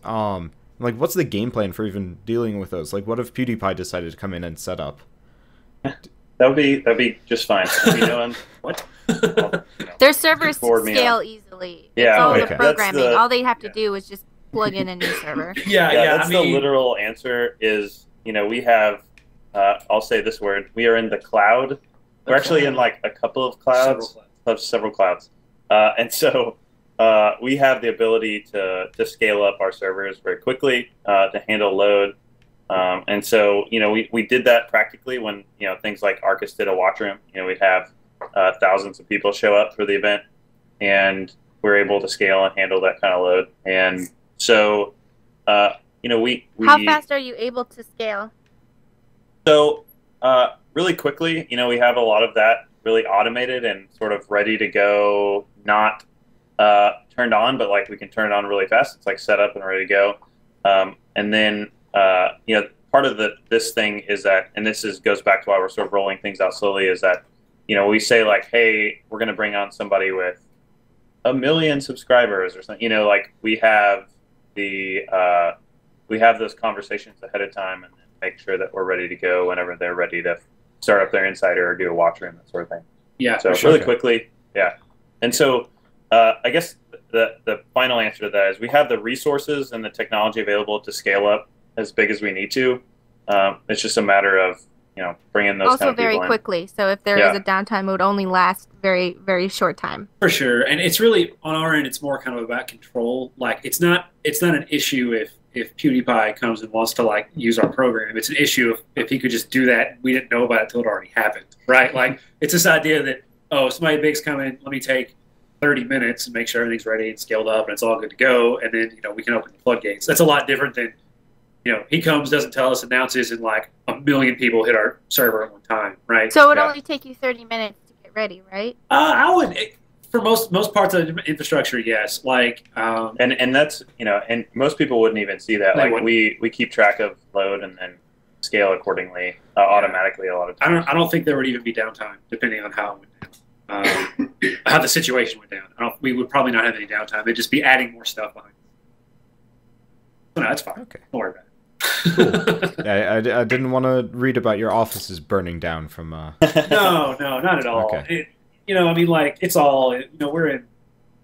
What's the game plan for even dealing with those? What if PewDiePie decided to come in and set up? That'd be just fine. What? Their servers scale easily. Yeah, it's all the programming. All they have to do is just plug in a new server. That's the literal answer. Is we have. I'll say this word. We are in the cloud. We're actually in a couple of clouds. Several clouds, and so we have the ability to scale up our servers very quickly to handle load. And so we did that practically when things like Arcus did a watch room. We'd have thousands of people show up for the event, and we're able to scale and handle that kind of load. And so we how fast are you able to scale? So really quickly, we have a lot of that really automated and sort of ready to go, not turned on, but we can turn it on really fast. It's set up and ready to go. And then part of this thing is that, and goes back to why we're sort of rolling things out slowly, is that we say hey, we're going to bring on somebody with 1 million subscribers or something. We have we have those conversations ahead of time, and then make sure that we're ready to go whenever they're ready to start up their Insider or do a watch room, that sort of thing. Yeah. So really quickly, yeah. And so I guess the final answer to that is we have the resources and the technology available to scale up as big as we need to. It's just a matter of bring in those Also kind of very people in. quickly. So if there is a downtime, it would only last very, very short time. For sure, and it's really on our end. It's more kind of about control. Like it's not an issue if PewDiePie comes and wants to like use our program. It's an issue if he could just do that. We didn't know about it until it already happened, right? Like it's this idea that somebody big's coming. Let me take 30 minutes and make sure everything's ready and scaled up and it's all good to go, and then we can open the floodgates. That's a lot different than he comes, doesn't tell us, announces, and like 1 million people hit our server at one time, right? So it would only take you 30 minutes to get ready, right? I would, for most parts of the infrastructure, yes. Like, and that's and most people wouldn't even see that. Like we keep track of load and then scale accordingly automatically a lot of times. I don't think there would even be downtime depending on how it went down, how the situation went down. We would probably not have any downtime. It'd just be adding more stuff behind. So no, that's fine. Okay. Don't worry about it. Cool. I didn't want to read about your offices burning down from. No, not at all. Okay. I mean, like it's all. We're in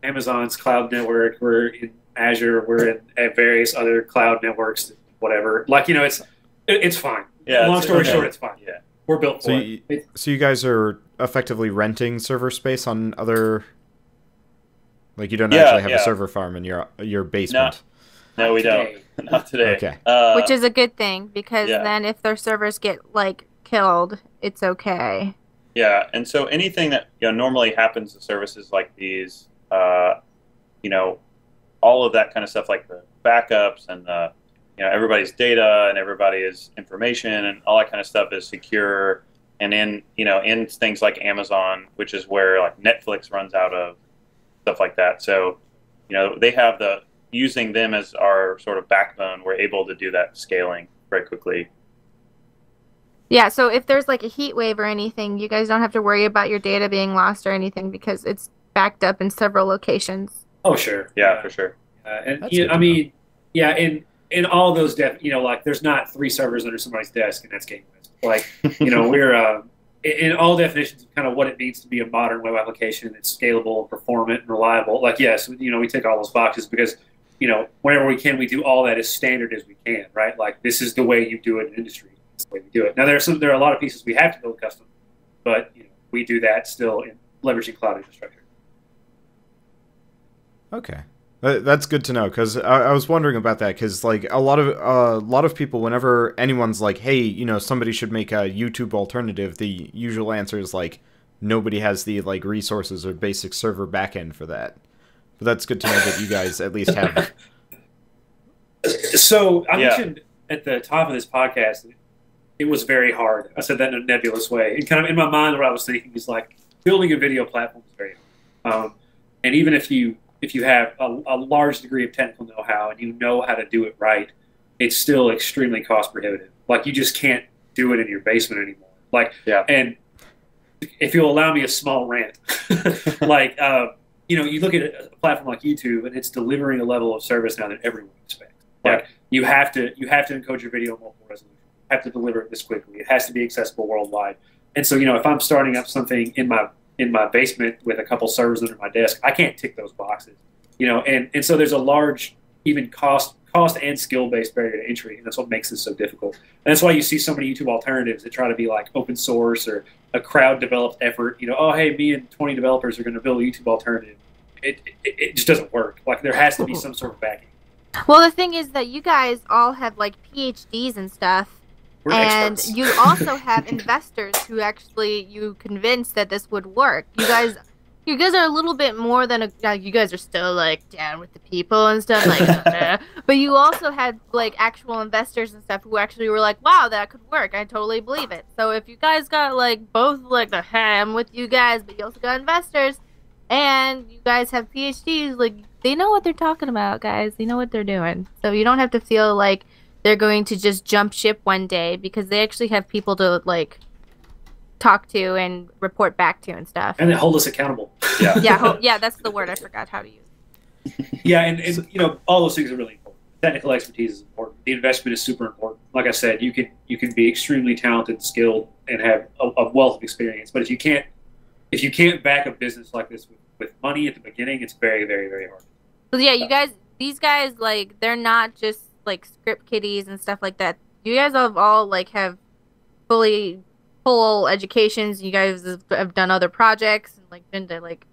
Amazon's cloud network. We're in Azure. We're in various other cloud networks. Whatever. Like it's fine. Yeah. Long story short, it's fine. Yeah. We're built for it. So you guys are effectively renting server space on other. Like you don't actually have a server farm in your basement. No, we don't. Not today. Okay. Which is a good thing, because then if their servers get killed, it's okay. Yeah, and so anything that normally happens to services like these, all of that kind of stuff, like the backups and the everybody's data and everybody's information and all that kind of stuff is secure. And in things like Amazon, which is where like Netflix runs out of, stuff like that. So they have using them as our sort of backbone, we're able to do that scaling very quickly. Yeah, so if there's like a heat wave or anything, you guys don't have to worry about your data being lost or anything because it's backed up in several locations. Oh, sure. Yeah, for sure. In all those like there's not 3 servers under somebody's desk, and that's GameWisp. Like, we're in all definitions of kind of what it means to be a modern web application. It's scalable, performant, and reliable. Like, yes, we tick all those boxes because whenever we can, we do all that as standard as we can, right? Like, this is the way you do it in industry. This is the way we do it. Now, there are a lot of pieces we have to build custom, but we do that still in leveraging cloud infrastructure. Okay, that's good to know, because I was wondering about that, because like a lot of people, whenever anyone's like, hey, somebody should make a YouTube alternative, the usual answer is like nobody has the like resources or basic server backend for that. But that's good to know that you guys at least have. So I mentioned at the top of this podcast, it was very hard. I said that in a nebulous way. And kind of in my mind, what I was thinking is like building a video platform is very hard. And even if you have a large degree of technical know-how and you know how to do it right, it's still extremely cost prohibitive. Like you just can't do it in your basement anymore. Like, and if you'll allow me a small rant, like, you look at a platform like YouTube and it's delivering a level of service now that everyone expects. Like you have to encode your video in multiple resolution. You have to deliver it this quickly. It has to be accessible worldwide. And so, if I'm starting up something in my basement with a couple servers under my desk, I can't tick those boxes. And so there's a large even cost and skill-based barrier to entry, and that's what makes this so difficult. And that's why you see so many YouTube alternatives that try to be like open source or a crowd-developed effort. Oh, hey, me and 20 developers are going to build a YouTube alternative. It just doesn't work. Like there has to be some sort of backing. Well, the thing is that you guys all have like PhDs and stuff. We're experts. You also have investors who actually you convinced that this would work. You guys are a little bit more than you guys are still like down with the people and stuff like but you also had like actual investors and stuff who actually were like, wow, that could work. I totally believe it. So if you guys got like both like the I'm with you guys, but you also got investors and you guys have PhDs, like they know what they're talking about, guys. They know what they're doing. So you don't have to feel like they're going to just jump ship one day, because they actually have people to like talk to and report back to and stuff. And they hold us accountable. Yeah, that's the word I forgot how to use. Yeah, and all those things are really important. Technical expertise is important. The investment is super important. Like I said, you can be extremely talented, skilled, and have a wealth of experience. But if you can't back a business like this with money at the beginning, it's very, very, very hard. So yeah, these guys, like, they're not just like script kiddies and stuff like that. You guys have all like have fully full educations. You guys have done other projects and like been to like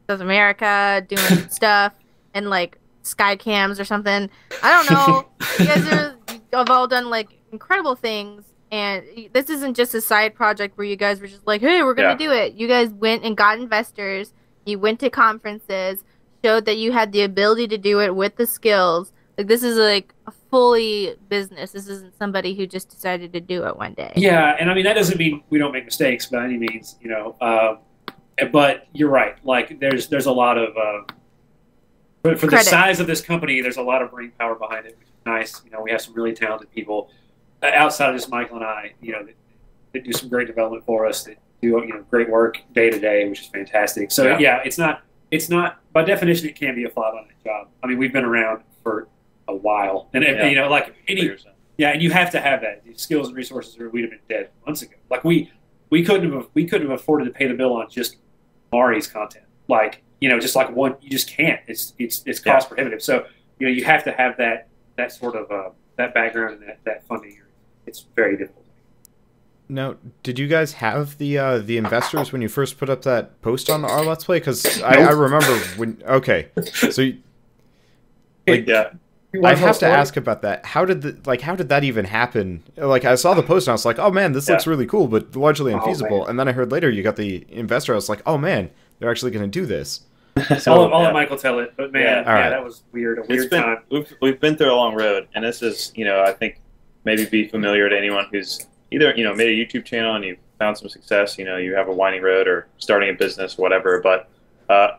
South America doing stuff and like sky cams or something. I don't know. You guys have all done like incredible things, and this isn't just a side project where you guys were just like, hey, we're gonna do it. You guys went and got investors. You went to conferences, showed that you had the ability to do it with the skills. Like, this is like a fully business. This isn't somebody who just decided to do it one day. Yeah, and I mean, that doesn't mean we don't make mistakes by any means, you know. But you're right. Like, there's a lot of for the size of this company, there's a lot of brain power behind it, which is nice. You know, we have some really talented people outside of just Michael and I. You know, that do some great development for us. That do great work day to day, which is fantastic. So yeah, it's not by definition it can be a fly-by-night job. I mehave been around for a while, and you know, like and you have to have that skills and resources, or we'd have been dead months ago. Like we couldn't have afforded to pay the bill on just Mari's content. Like, you know, just like one, you just can't. It's cost prohibitive. So you know, you have to have that sort of that background and that funding. It's very difficult. Now, did you guys have the investors when you first put up that post on our Let's Play? Because I remember when. Okay, so I have to ask about that. How did that even happen? Like, I saw the post and I was like, oh man, this looks really cool, but largely unfeasible. And then I heard later you got the investor. I was like, oh man, they're actually going to do this. So I'll let Michael tell it. But man, that was weird. A weird time. We've been through a long road, and this is, you know, I think maybe be familiar to anyone who's either, you know, made a YouTube channel and you've found some success. You know, you have a winding road, or starting a business, whatever. But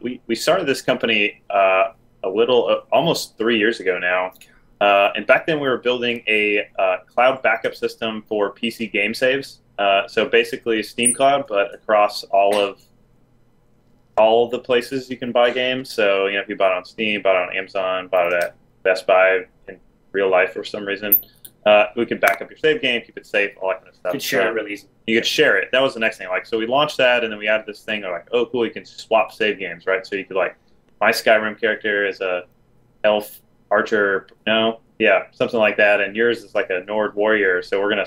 we started this company almost 3 years ago now. And back then we were building a cloud backup system for PC game saves. So basically Steam Cloud, but across all of the places you can buy games. So, you know, if you bought it on Steam, bought it on Amazon, bought it at Best Buy in real life for some reason, we could back up your save game, keep it safe, all that kind of stuff. You could share it really easy. You could share it. That was the next thing. Like, so we launched that, and then we added this thing of like, oh, cool, you can swap save games, right? So you could, like, my Skyrim character is a elf archer, something like that, and yours is like a Nord warrior. So we're gonna,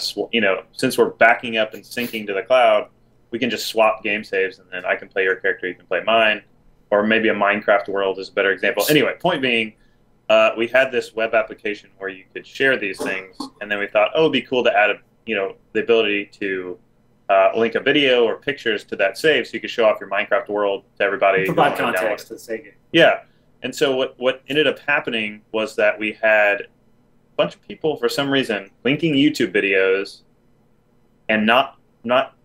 since we're backing up and syncing to the cloud, we can just swap game saves, and then I can play your character, you can play mine, or maybe a Minecraft world is a better example. Anyway, point being, we had this web application where you could share these things, and then we thought, oh, it'd be cool to add the ability to link a video or pictures to that save, so you could show off your Minecraft world to everybody. Provide context to the save game. Yeah, and so what ended up happening was that we had a bunch of people, for some reason, linking YouTube videos and not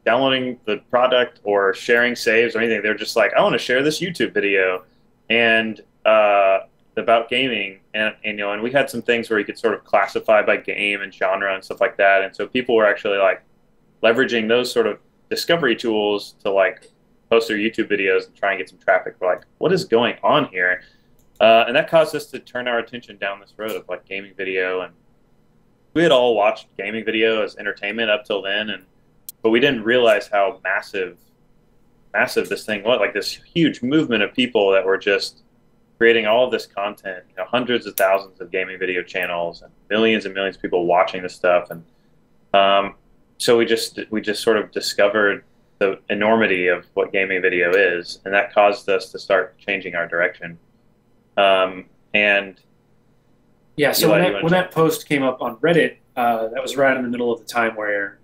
downloading the product or sharing saves or anything. They're just like, I want to share this YouTube video and about gaming, and we had some things where you could sort of classify by game and genre and stuff like that. And so people were actually like leveraging those sort of discovery tools to like post their YouTube videos and try and get some traffic. We're like, what is going on here? And that caused us to turn our attention down this road of like gaming video. And we had all watched gaming video as entertainment up till then, but we didn't realize how massive this thing was. Like, this huge movement of people that were just creating all of this content, hundreds of thousands of gaming video channels and millions of people watching this stuff. And so we just sort of discovered the enormity of what gaming video is, and that caused us to start changing our direction. And yeah, so when that post came up on Reddit, that was right in the middle of the time where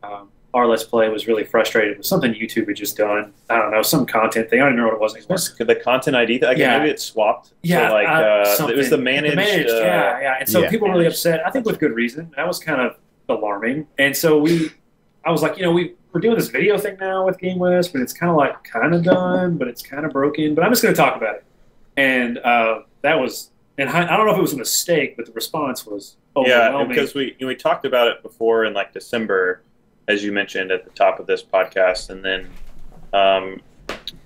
our Let's Play was really frustrated with something YouTube had just done. I don't know, some content thing. I don't even know what it was anymore. The content ID thing? Maybe it swapped. Yeah, so like, it was the managed. Yeah. And so people were really upset. I think with good reason. That was kind of alarming. And so I was like, we're doing this video thing now with GameWisp, but it's kind of done, but it's kind of broken. But I'm just going to talk about it. And that was, and I don't know if it was a mistake, but the response was overwhelming. Yeah, because we talked about it before in like December, as you mentioned at the top of this podcast, and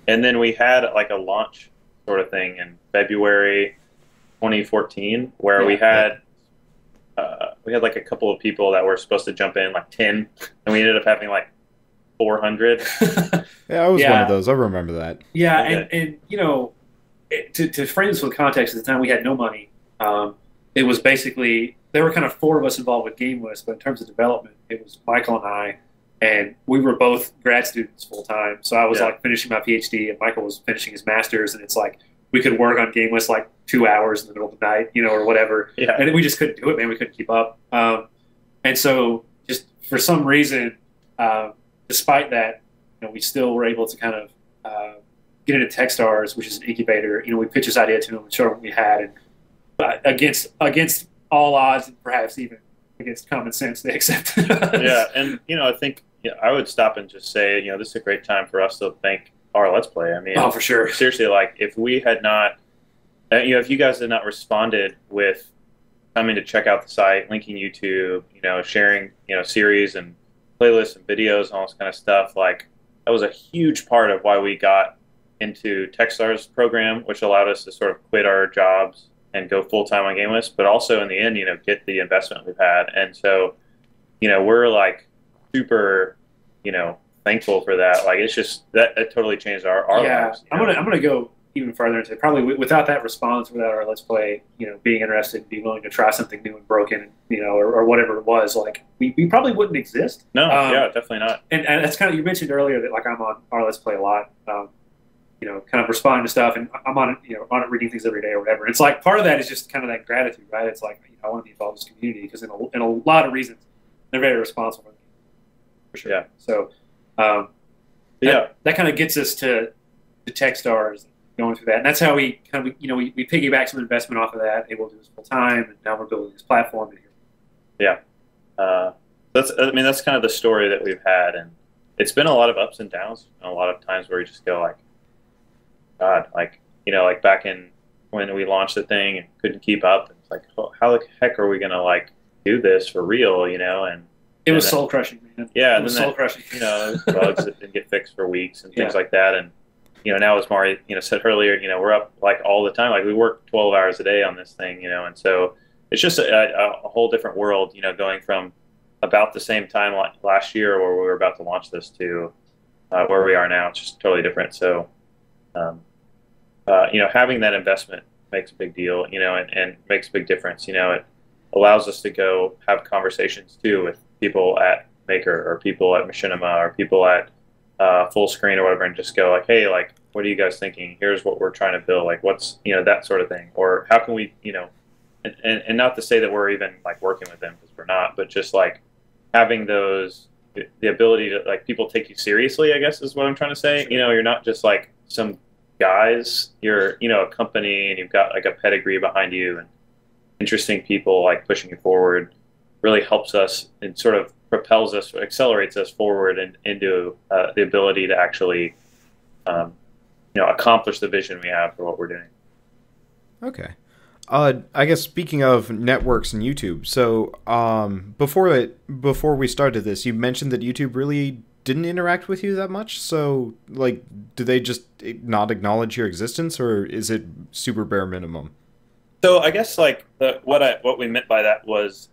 then we had like a launch sort of thing in February 2014 where we had like a couple of people that were supposed to jump in, like 10, and we ended up having like 400. Yeah, I was one of those. I remember that. Yeah, and to frame this with context, at the time we had no money. It was basically, there were kind of four of us involved with GameWisp, but in terms of development, it was Michael and I, and we were both grad students full time. So I was Yeah. like finishing my PhD, and Michael was finishing his master's, and it's like we could work on GameWisp like 2 hours in the middle of the night, you know, or whatever. Yeah. And we just couldn't do it, man. We couldn't keep up. And so just for some reason, despite that, you know, we still were able to kind of get into Techstars, which is an incubator. You know, we pitched this idea to them and showed them what we had, and against all odds, and perhaps even against common sense, they accepted us. Yeah, and you know, I think I would stop and just say, you know, this is a great time for us to thank our Let's Play. I mean, Oh, for sure. seriously, like if we had not, you know, if you guys had not responded with coming to check out the site, linking YouTube, you know, sharing, you know, series and playlists and videos and all this kind of stuff, like that was a huge part of why we got into Techstars program, which allowed us to sort of quit our jobs and go full time on GameWisp, but also in the end, you know, get the investment we've had. And so, you know, we're like super, you know, thankful for that. Like it's just that totally changed our lives. I'm gonna go even further and say probably without that response, without our Let's Play, you know, being interested, being willing to try something new and broken, you know, or whatever it was, like we probably wouldn't exist. No, yeah, definitely not. And that's kind of, you mentioned earlier that like I'm on our Let's Play a lot. You know, kind of responding to stuff, and I'm on it, you know, on it reading things every day or whatever. It's like part of that is just kind of that gratitude, right? It's like, you know, I want to be involved in this community because in a lot of reasons, they're very responsible. For sure. Yeah. So, Yeah. that kind of gets us to Techstars, going through that, and that's how we kind of, you know, we piggyback some investment off of that, able to do this full time, and now we're building this platform. Yeah. That's kind of the story that we've had, and it's been a lot of ups and downs, and a lot of times where we just go like, God, like, you know, like back in when we launched the thing and couldn't keep up. It's like, oh, how the heck are we gonna like do this for real, you know? And it was soul crushing, man. Yeah, it was soul crushing. You know, bugs that didn't get fixed for weeks and things like that. And you know, now as Mari, you know, said earlier, you know, we're up like all the time. Like we work 12 hours a day on this thing, you know, and so it's just a whole different world, you know, going from about the same time last year where we were about to launch this to where we are now. It's just totally different. So, you know, having that investment makes a big deal, you know, and makes a big difference. You know, it allows us to go have conversations too with people at Maker or people at Machinima or people at Full Screen or whatever, and just go like, hey, like, what are you guys thinking? Here's what we're trying to build. Like, what's, you know, that sort of thing. Or how can we, you know, and not to say that we're even like working with them, because we're not, but just like having those, the ability to like people take you seriously, I guess is what I'm trying to say. You know, you're not just like some guys, you're, you know, a company, and you've got like a pedigree behind you and interesting people like pushing you forward. Really helps us and sort of propels us, accelerates us forward and into the ability to actually, you know, accomplish the vision we have for what we're doing. Okay. I guess speaking of networks and YouTube, so before we started this, you mentioned that YouTube really didn't interact with you that much. So, like, do they just not acknowledge your existence, or is it super bare minimum? So I guess like what we meant by that was,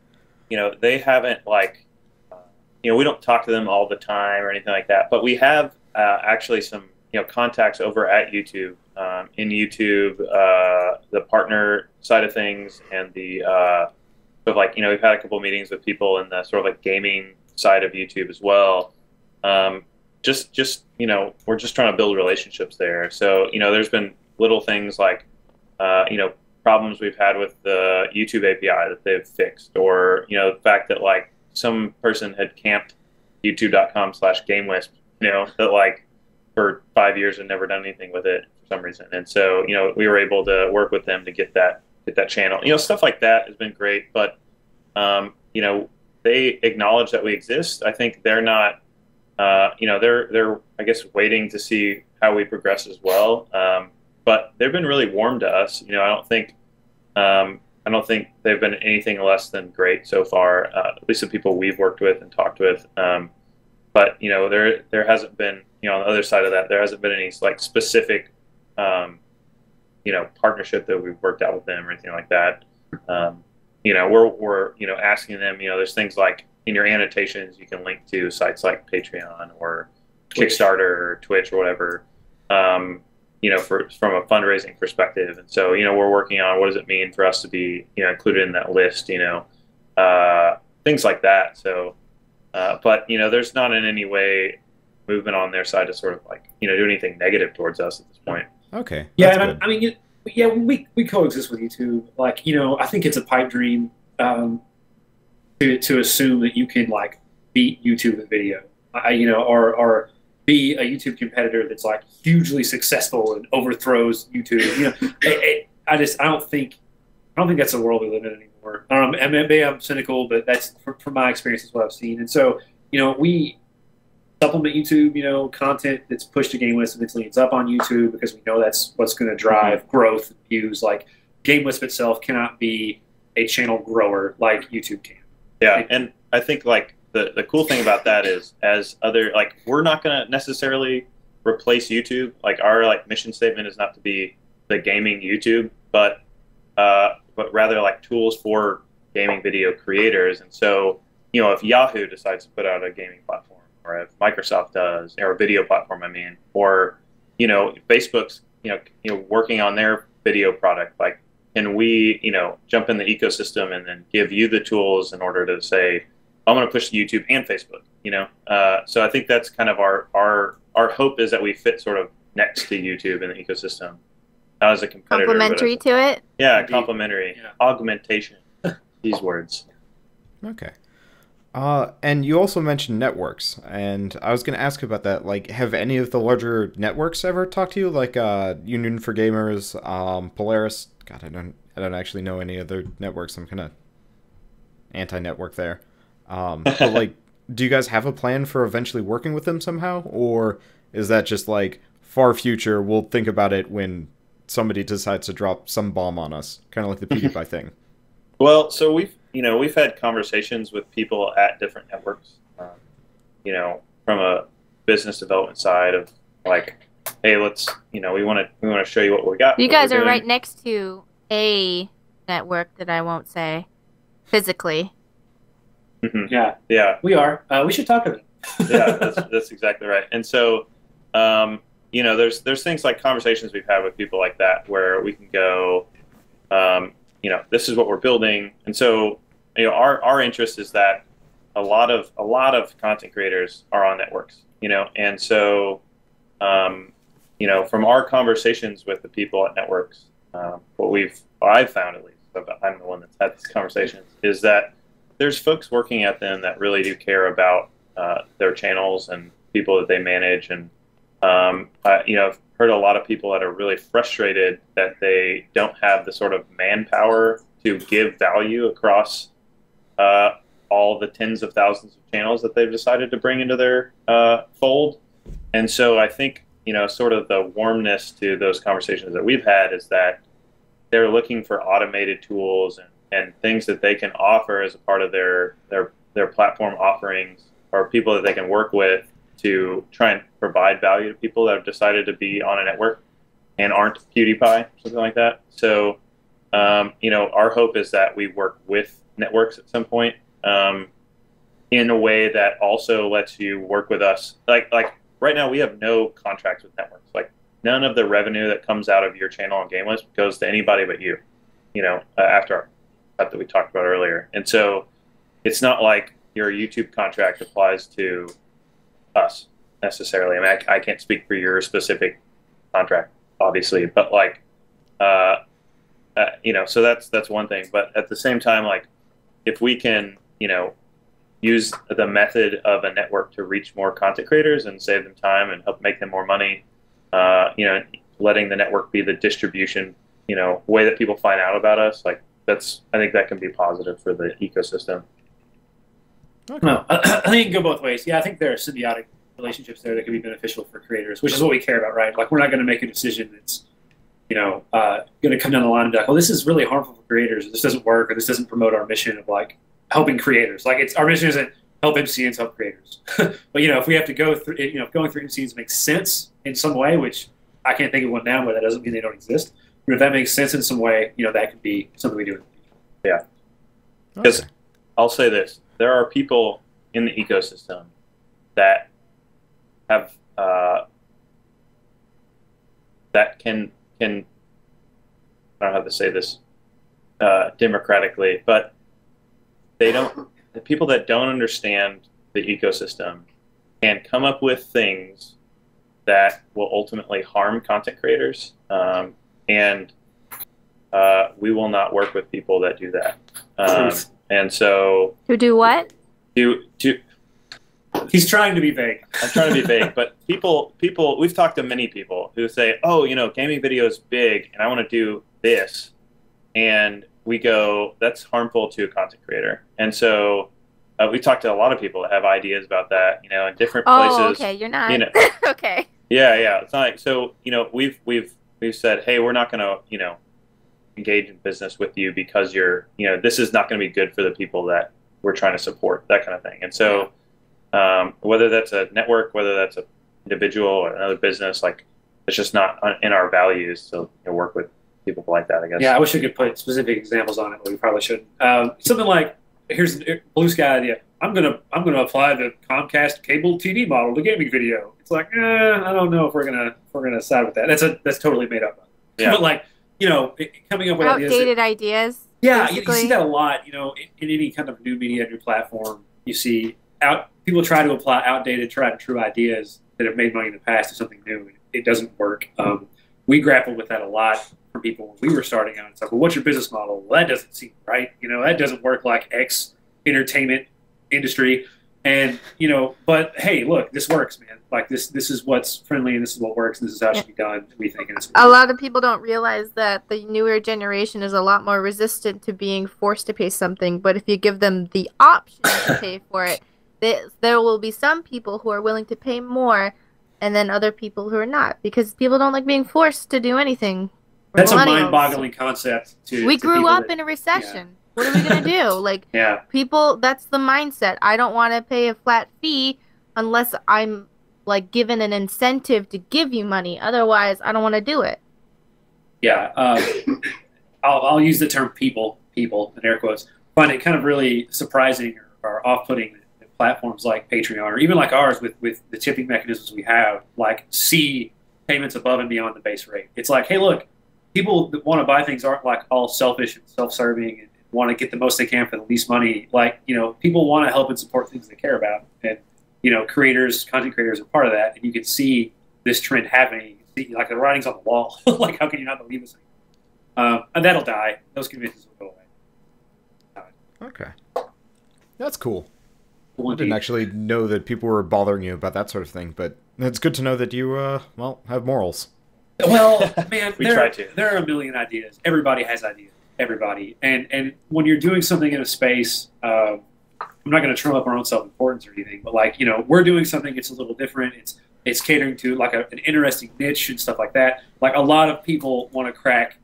you know, they haven't like, you know, we don't talk to them all the time or anything like that, but we have actually some, you know, contacts over at YouTube. In YouTube, the partner side of things, and the sort of like, you know, we've had a couple meetings with people in the sort of like gaming side of YouTube as well. Just you know, we're just trying to build relationships there. So, you know, there's been little things like, you know, problems we've had with the YouTube API that they've fixed, or, you know, the fact that like some person had camped youtube.com/GameWisp, you know, that like for 5 years and never done anything with it for some reason. And so, you know, we were able to work with them to get that channel. You know, stuff like that has been great, but you know, they acknowledge that we exist. I think they're not, you know, they're I guess waiting to see how we progress as well. But they've been really warm to us. You know, I don't think they've been anything less than great so far. At least the people we've worked with and talked with. But you know, there hasn't been, you know, on the other side of that, there hasn't been any like specific, you know, partnership that we've worked out with them or anything like that. You know, we're you know, asking them, you know, there's things like in your annotations you can link to sites like Patreon or Kickstarter or Twitch or whatever. You know, from a fundraising perspective. And so, you know, we're working on what does it mean for us to be, you know, included in that list, you know, things like that. So, But there's not in any way movement on their side to sort of like do anything negative towards us at this point. Okay. Yeah, and I mean, yeah, we coexist with YouTube. Like, I think it's a pipe dream to assume that you can like beat YouTube in video, or be a YouTube competitor that's like hugely successful and overthrows YouTube. I don't think that's the world we live in anymore. I don't know, maybe I'm cynical, but that's from my experience is what I've seen. And so, we supplement YouTube, content that's pushed to GameWisp eventually ends up on YouTube because we know that's what's going to drive growth and views. Like GameWisp itself cannot be a channel grower like YouTube can. Yeah, and I think like the cool thing about that is we're not going to necessarily replace YouTube. Like our mission statement is not to be the gaming YouTube, but rather like tools for gaming video creators. And so, if Yahoo decides to put out a gaming platform, or if Microsoft does, or a video platform, or Facebook's working on their video product, like can we jump in the ecosystem and then give you the tools in order to say I'm going to push to YouTube and Facebook, so I think that's kind of our hope is that we fit sort of next to YouTube in the ecosystem, not as a competitor, complementary to it. Yeah, complementary, augmentation. These words. Okay. And you also mentioned networks, and I was going to ask about that. Like, have any of the larger networks ever talked to you? Like, Union for Gamers, Polaris. God, I don't actually know any other networks. I'm kind of anti-network there. But like, do you guys have a plan for eventually working with them somehow, or is that just like far future? We'll think about it when somebody decides to drop some bomb on us, kind of like the PewDiePie thing. Well, so we've had conversations with people at different networks, from a business development side of like, hey, let's, we want to show you what we got. You guys are right next to a network that I won't say physically. Mm-hmm. Yeah, we are. We should talk about it. Yeah, that's exactly right. And so, there's things like conversations we've had with people like that where we can go, this is what we're building. And so, our interest is that a lot of content creators are on networks, and so, from our conversations with the people at networks, what I've found at least, I'm the one that's had these conversations, is that there's folks working at them that really do care about their channels and people that they manage. And, I've heard a lot of people that are really frustrated that they don't have the sort of manpower to give value across all the tens of thousands of channels that they've decided to bring into their fold. And so I think, sort of the warmness to those conversations that we've had is that they're looking for automated tools and things that they can offer as a part of their platform offerings, or people that they can work with to try and provide value to people that have decided to be on a network and aren't PewDiePie, something like that. So, our hope is that we work with networks at some point in a way that also lets you work with us. Like right now, we have no contracts with networks. Like none of the revenue that comes out of your channel on GameWisp goes to anybody but you. After that we talked about earlier. And so it's not like your YouTube contract applies to us necessarily. I mean, I can't speak for your specific contract, obviously, but like, so that's one thing. But at the same time, like, if we can, use the method of a network to reach more content creators and save them time and help make them more money, letting the network be the distribution, way that people find out about us, like I think that can be positive for the ecosystem. Okay. No, I think it can go both ways. Yeah, I think there are symbiotic relationships there that can be beneficial for creators, which is what we care about, right? Like, we're not going to make a decision that's, going to come down the line and be like, well, this is really harmful for creators, or this doesn't work, or this doesn't promote our mission of like helping creators. Like, our mission isn't help MCNs help creators. But if we have to go through, if going through MCNs makes sense in some way, which I can't think of one now, but that doesn't mean they don't exist. But if that makes sense in some way, that could be something we do. Yeah. Because I'll say this. There are people in the ecosystem that have that can I don't know how to say this democratically, but the people that don't understand the ecosystem can come up with things that will ultimately harm content creators, and we will not work with people that do that. And so To do what? He's trying to be vague. I'm trying to be vague, but people, we've talked to many people who say, oh, you know, gaming video is big and I want to do this. And we go, that's harmful to a content creator. And so we talked to a lot of people that have ideas about that, you know, in different places. Oh, okay, you're not. You know, Okay. yeah. It's not like, so, you know, we've said, hey, we're not going to, you know, engage in business with you because you're, you know, this is not going to be good for the people that we're trying to support, that kind of thing. And so, whether that's a network, whether that's an individual or another business, like it's just not in our values to, you know, work with people like that, I guess. Yeah, I wish we could put specific examples on it, but we probably shouldn't. Something like, here's a blue sky idea. I'm gonna apply the Comcast cable TV model to gaming video. It's like, I don't know if we're gonna side with that. That's totally made up. Yeah. But like, you know, coming up with Outdated ideas. Yeah, you see that a lot. You know, in any kind of new media, new platform, you see people try to apply outdated, tried and true ideas that have made money in the past to something new. It doesn't work. We grappled with that a lot from people when we were starting out. It's like, well, what's your business model? Well, that doesn't seem right. You know, that doesn't work like X entertainment industry. And, you know, but hey, look, this works, man. Like this is what's friendly and this is what works and this is how it should be done, we think. And a lot of people don't realize that the newer generation is a lot more resistant to being forced to pay something. But if you give them the option to pay for it, there will be some people who are willing to pay more and then other people who are not, because people don't like being forced to do anything. That's a mind-boggling concept. We grew up in a recession. Yeah. What are we going to do? Like, people, that's the mindset. I don't want to pay a flat fee unless I'm, like, given an incentive to give you money. Otherwise, I don't want to do it. Yeah. I'll use the term people, in air quotes. Find it kind of really surprising or off-putting that platforms like Patreon or even like ours with the tipping mechanisms we have, like, see payments above and beyond the base rate. It's like, hey, look, people that want to buy things aren't, like, all selfish and self-serving and want to get the most they can for the least money. Like, you know, people want to help and support things they care about. And, you know, content creators are part of that. And you can see this trend happening. You see, like, the writing's on the wall. Like, how can you not believe this anymore? And that'll die. Those conventions will go away. Okay. That's cool. I didn't actually know that people were bothering you about that sort of thing, but it's good to know that you, well, have morals. Well, man, try to. There are a million ideas. Everybody has ideas. Everybody. And when you're doing something in a space, I'm not going to trump up our own self-importance or anything, but, like, you know, we're doing something that's a little different. It's catering to, like, an interesting niche and stuff like that. Like, a lot of people want to crack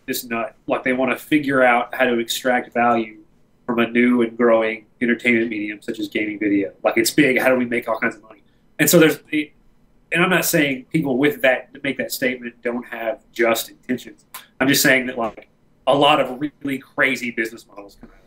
this nut. Like, they want to figure out how to extract value from a new and growing entertainment medium such as gaming video. Like, it's big. How do we make all kinds of money? And so and I'm not saying people with that, to make that statement, don't have just intentions. I'm just saying that, like, a lot of really crazy business models come out.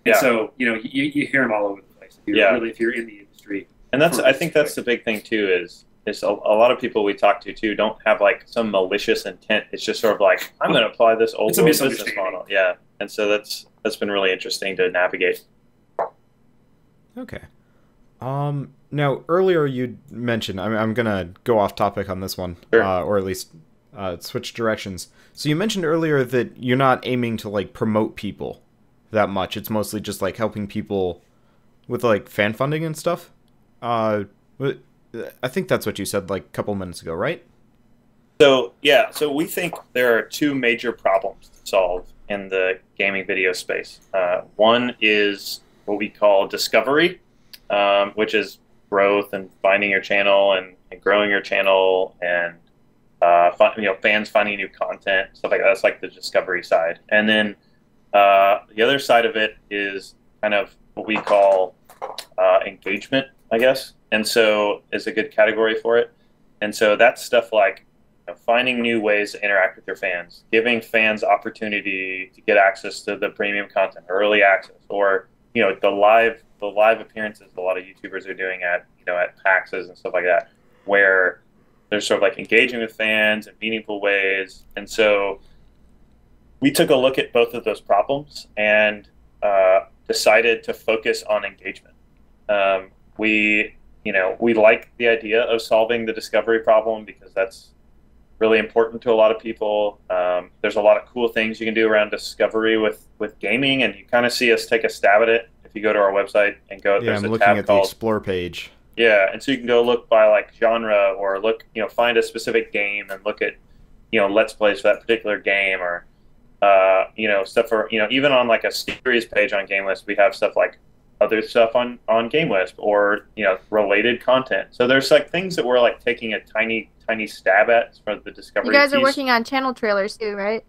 And so, you know, you hear them all over the place. If you're in the industry. And I think that's the big thing too, is a lot of people we talk to too don't have, like, some malicious intent. It's just sort of like, I'm going to apply this old world business model. Yeah. And so that's been really interesting to navigate. Okay. Now, earlier you mentioned, I'm going to go off topic on this one, sure. Or at least switch directions. So you mentioned earlier that you're not aiming to, like, promote people that much. It's mostly just, like, helping people with, like, fan funding and stuff. I think that's what you said, like, a couple minutes ago, right? So, yeah. So we think there are two major problems to solve in the gaming video space. One is what we call discovery, which is growth and finding your channel and growing your channel and fans finding new content, stuff like that. That's like the discovery side. And then the other side of it is kind of what we call engagement, I guess. And so is a good category for it. And so that's stuff like, you know, finding new ways to interact with your fans, giving fans opportunity to get access to the premium content, early access, or, you know, the live appearances a lot of YouTubers are doing at PAXs and stuff like that, where they're sort of like engaging with fans in meaningful ways. And so we took a look at both of those problems and decided to focus on engagement. we we like the idea of solving the discovery problem because that's really important to a lot of people. There's a lot of cool things you can do around discovery with gaming, and you kind of see us take a stab at it if you go to our website and go. Yeah, there's I'm a looking tab at called the Explore page. Yeah, and so you can go look by like genre, or look, find a specific game and look at, Let's Plays for that particular game, or, stuff for, even on like a series page on GameWisp, we have stuff like other stuff on GameWisp, or, related content. So there's like things that we're like taking a tiny stab at for the discovery You guys piece. are working on channel trailers too, right?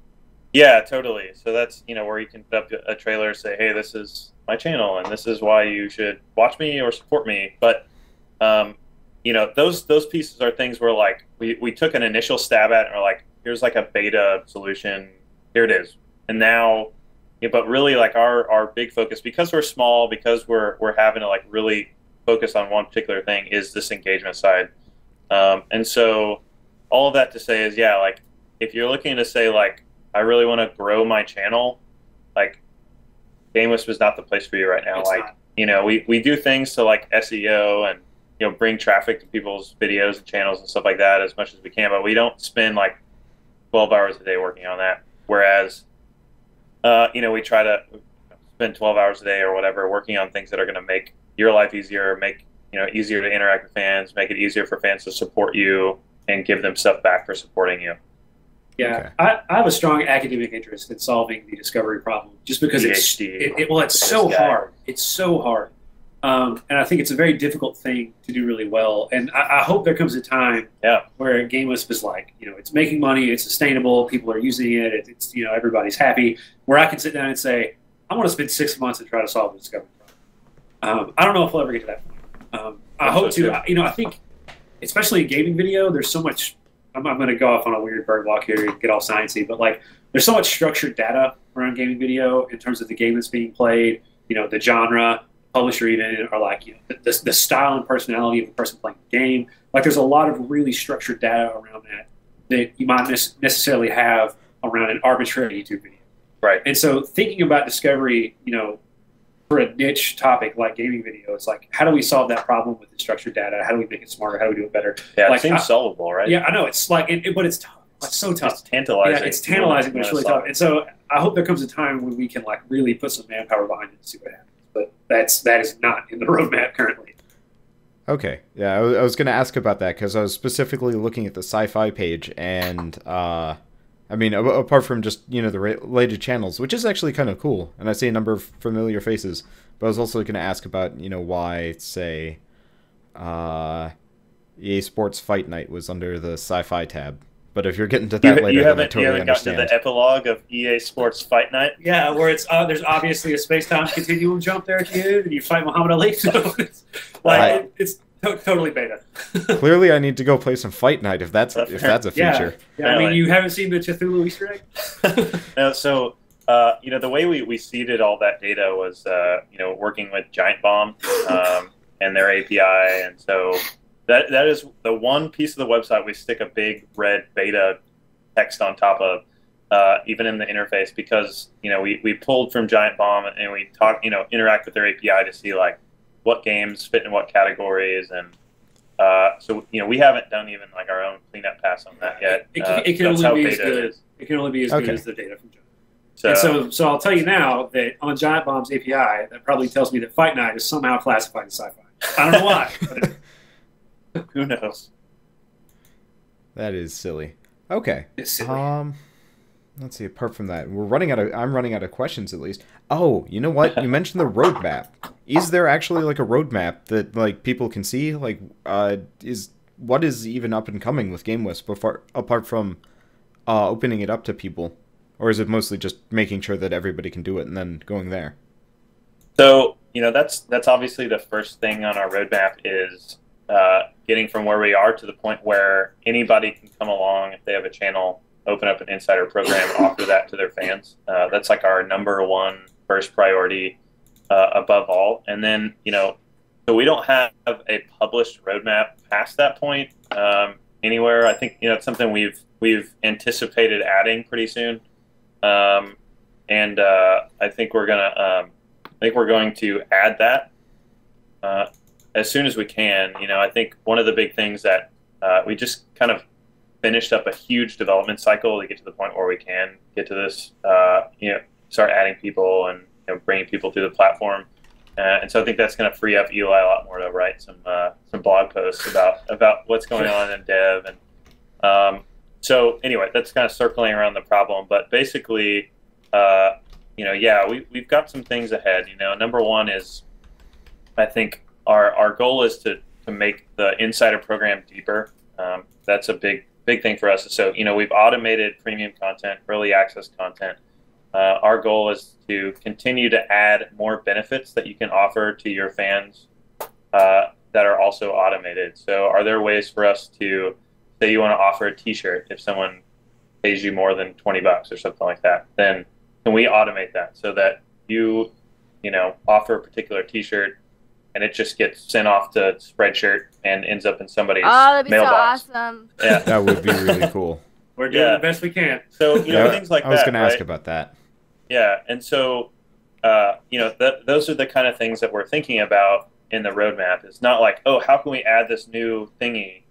Yeah, totally. So that's, where you can put up a trailer, say, hey, this is my channel, and this is why you should watch me or support me. But those pieces are things where like we took an initial stab at and are like, here's like a beta solution, here it is. And now, but really like our big focus, because we're small, because we're having to like really focus on one particular thing, is this engagement side. And so all of that to say is, yeah, like if you're looking to say like, I really want to grow my channel, like GameWisp is not the place for you right now. It's like not. we do things to like SEO and bring traffic to people's videos and channels and stuff like that as much as we can, but we don't spend like 12 hours a day working on that. Whereas, we try to spend 12 hours a day or whatever working on things that are going to make your life easier, make easier to interact with fans, make it easier for fans to support you, and give them stuff back for supporting you. Yeah, okay. I have a strong academic interest in solving the discovery problem, just because it's so hard. It's so hard. And I think it's a very difficult thing to do really well. And I hope there comes a time where GameWisp is like, it's making money, it's sustainable, people are using it, it's everybody's happy, where I can sit down and say, I want to spend 6 months and try to solve the discovery problem. I don't know if we'll ever get to that point. I hope to. I think, especially in gaming video, there's so much. I'm going to go off on a weird bird walk here and get all sciencey, but like, there's so much structured data around gaming video in terms of the game that's being played, the genre, publisher even, or like the style and personality of the person playing the game. Like, there's a lot of really structured data around that you might necessarily have around an arbitrary YouTube video. Right. And so thinking about discovery, for a niche topic like gaming video, it's like, how do we solve that problem with the structured data? How do we make it smarter? How do we do it better? Yeah, like, it seems solvable, right? Yeah, I know. It's like, but it's tough. It's so tough. It's tantalizing. Yeah, it's tantalizing, but it's really tough. And so I hope there comes a time when we can like really put some manpower behind it and see what happens. But that is not in the roadmap currently. Okay. Yeah, I was going to ask about that because I was specifically looking at the sci-fi page, and I mean, apart from just, the related channels, which is actually kind of cool, and I see a number of familiar faces, but I was also going to ask about, why, say, EA Sports Fight Night was under the sci-fi tab. But if you're getting to that later, then I totally understand. Gotten to the epilogue of EA Sports Fight Night? Yeah, where it's there's obviously a space-time continuum jump there at the end, and you fight Muhammad Ali. So it's totally beta. Clearly, I need to go play some Fight Night if that's a feature. Yeah. I mean, you haven't seen the Cthulhu Easter egg? No, so the way we seeded all that data was working with Giant Bomb and their API, and so that is the one piece of the website we stick a big red beta text on top of, even in the interface, because we pulled from Giant Bomb and we interact with their API to see like what games fit in what categories, and so we haven't done even like our own cleanup pass on that yet. It can only be as good. It can only be as good as the data from Giant. So I'll tell you now that on Giant Bomb's API, that probably tells me that Fight Night is somehow classified as sci-fi. I don't know why. But who knows? That is silly. Okay. It's silly. Let's see. Apart from that, I'm running out of questions at least. Oh, you know what? You mentioned the roadmap. Is there actually like a roadmap that like people can see? Like, what is even up and coming with GameWisp apart from opening it up to people, or is it mostly just making sure that everybody can do it and then going there? So that's obviously the first thing on our roadmap is getting from where we are to the point where anybody can come along if they have a channel, open up an insider program, and offer that to their fans. That's like our number one first priority above all. And then, so we don't have a published roadmap past that point anywhere. I think, it's something we've anticipated adding pretty soon. And I think we're going to add that. as soon as we can. I think one of the big things that we just kind of finished up a huge development cycle to get to the point where we can get to this, start adding people and bringing people through the platform. And so I think that's going to free up Eli a lot more to write some blog posts about what's going on in dev. And so anyway, that's kind of circling around the problem. But basically, we've got some things ahead. Number one is, I think our goal is to make the insider program deeper. That's a big thing for us. So we've automated premium content, early access content. Our goal is to continue to add more benefits that you can offer to your fans that are also automated. So are there ways for us to, say you want to offer a t-shirt if someone pays you more than $20 or something like that, then can we automate that so that you offer a particular t-shirt and it just gets sent off to Spreadshirt and ends up in somebody's that'd be mailbox. so awesome. Yeah, that would be really cool. We're doing the best we can. So things like that. I was going to ask right? about that. Yeah, and so those are the kind of things that we're thinking about in the roadmap. It's not like, oh, how can we add this new thingy,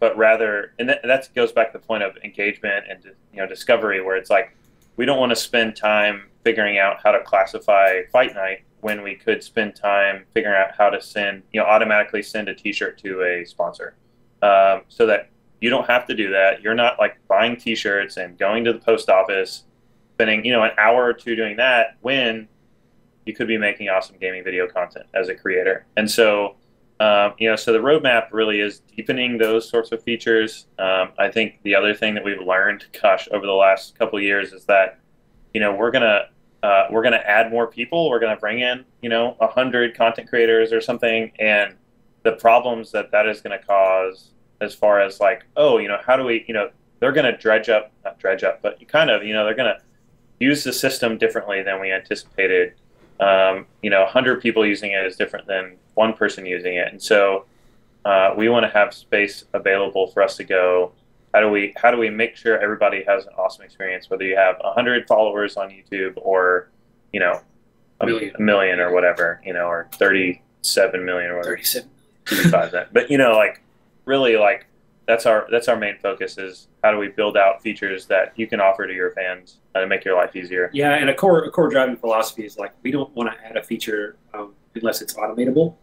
but rather, and that goes back to the point of engagement and discovery, where it's like we don't want to spend time figuring out how to classify Fight Night when we could spend time figuring out how to automatically send a t-shirt to a sponsor, so that you don't have to do that. You're not like buying t-shirts and going to the post office, spending an hour or two doing that when you could be making awesome gaming video content as a creator. And so so the roadmap really is deepening those sorts of features. I think the other thing that we've learned, over the last couple of years, is that we're gonna add more people. We're gonna bring in 100 content creators or something, and the problems that is gonna cause, as far as like, how do we, they're gonna not dredge up, but they're gonna use the system differently than we anticipated. 100 people using it is different than one person using it, and so we want to have space available for us to go. How do we make sure everybody has an awesome experience, whether you have 100 followers on YouTube or a million or whatever, or 37 million or whatever. 37. But really, that's our main focus, is how do we build out features that you can offer to your fans to make your life easier. Yeah, and a core driving philosophy is we don't want to add a feature unless it's automatable.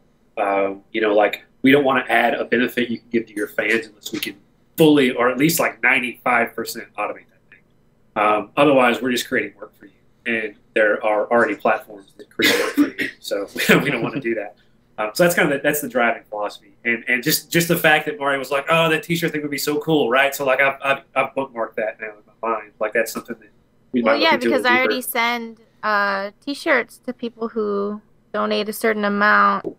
We don't want to add a benefit you can give to your fans unless we can fully, or at least 95% automate that thing. Otherwise, we're just creating work for you, and there are already platforms that create work for you. So we don't want to do that. So that's the driving philosophy, and just the fact that Mario was like, oh, that t-shirt thing would be so cool, right? So I've bookmarked that now in my mind. That's something that we might look into because I deeper. already send t-shirts to people who donate a certain amount,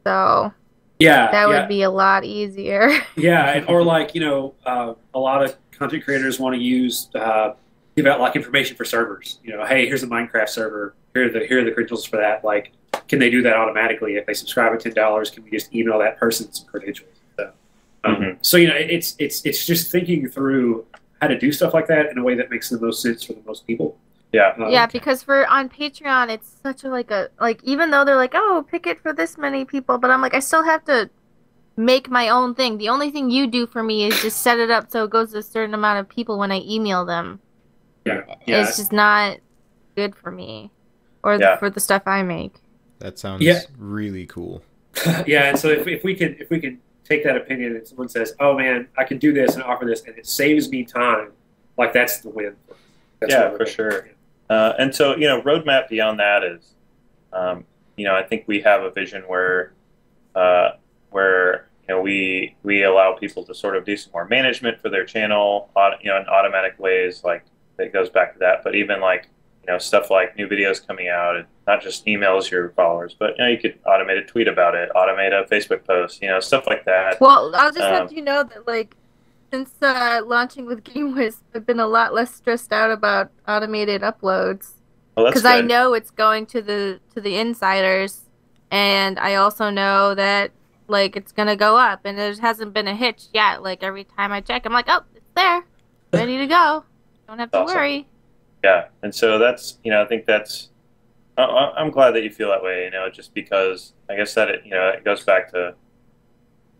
so that would be a lot easier. Yeah, or a lot of content creators want to give out information for servers. Hey, here's a Minecraft server. Here are the credentials for that. Can they do that automatically? If they subscribe at $10, can we just email that person some credentials? So, it's just thinking through how to do stuff like that in a way that makes the most sense for the most people. Yeah. Because on Patreon, it's such even though they're like, oh, pick it for this many people, but I'm I still have to make my own thing. The only thing you do for me is just set it up so it goes to a certain amount of people when I email them. Yeah. It's just not good for me or for the stuff I make. That sounds really cool. Yeah, and so if we can take that opinion and someone says, oh man, I can do this and offer this and it saves me time, that's the win. For sure. And so, roadmap beyond that is, I think we have a vision where we allow people to sort of do some more management for their channel, in automatic ways. That goes back to that. But even stuff like new videos coming out, and not just emails your followers, but you could automate a tweet about it, automate a Facebook post, stuff like that. Well, I'll just let you know that since launching with GameWisp, I've been a lot less stressed out about automated uploads, because I know it's going to the insiders, and I also know that it's gonna go up, and there hasn't been a hitch yet. Every time I check, I'm oh, it's there, ready to go. Don't have to worry. Yeah, and so that's I think that's I'm glad that you feel that way. You know, just because, like I said, it goes back to,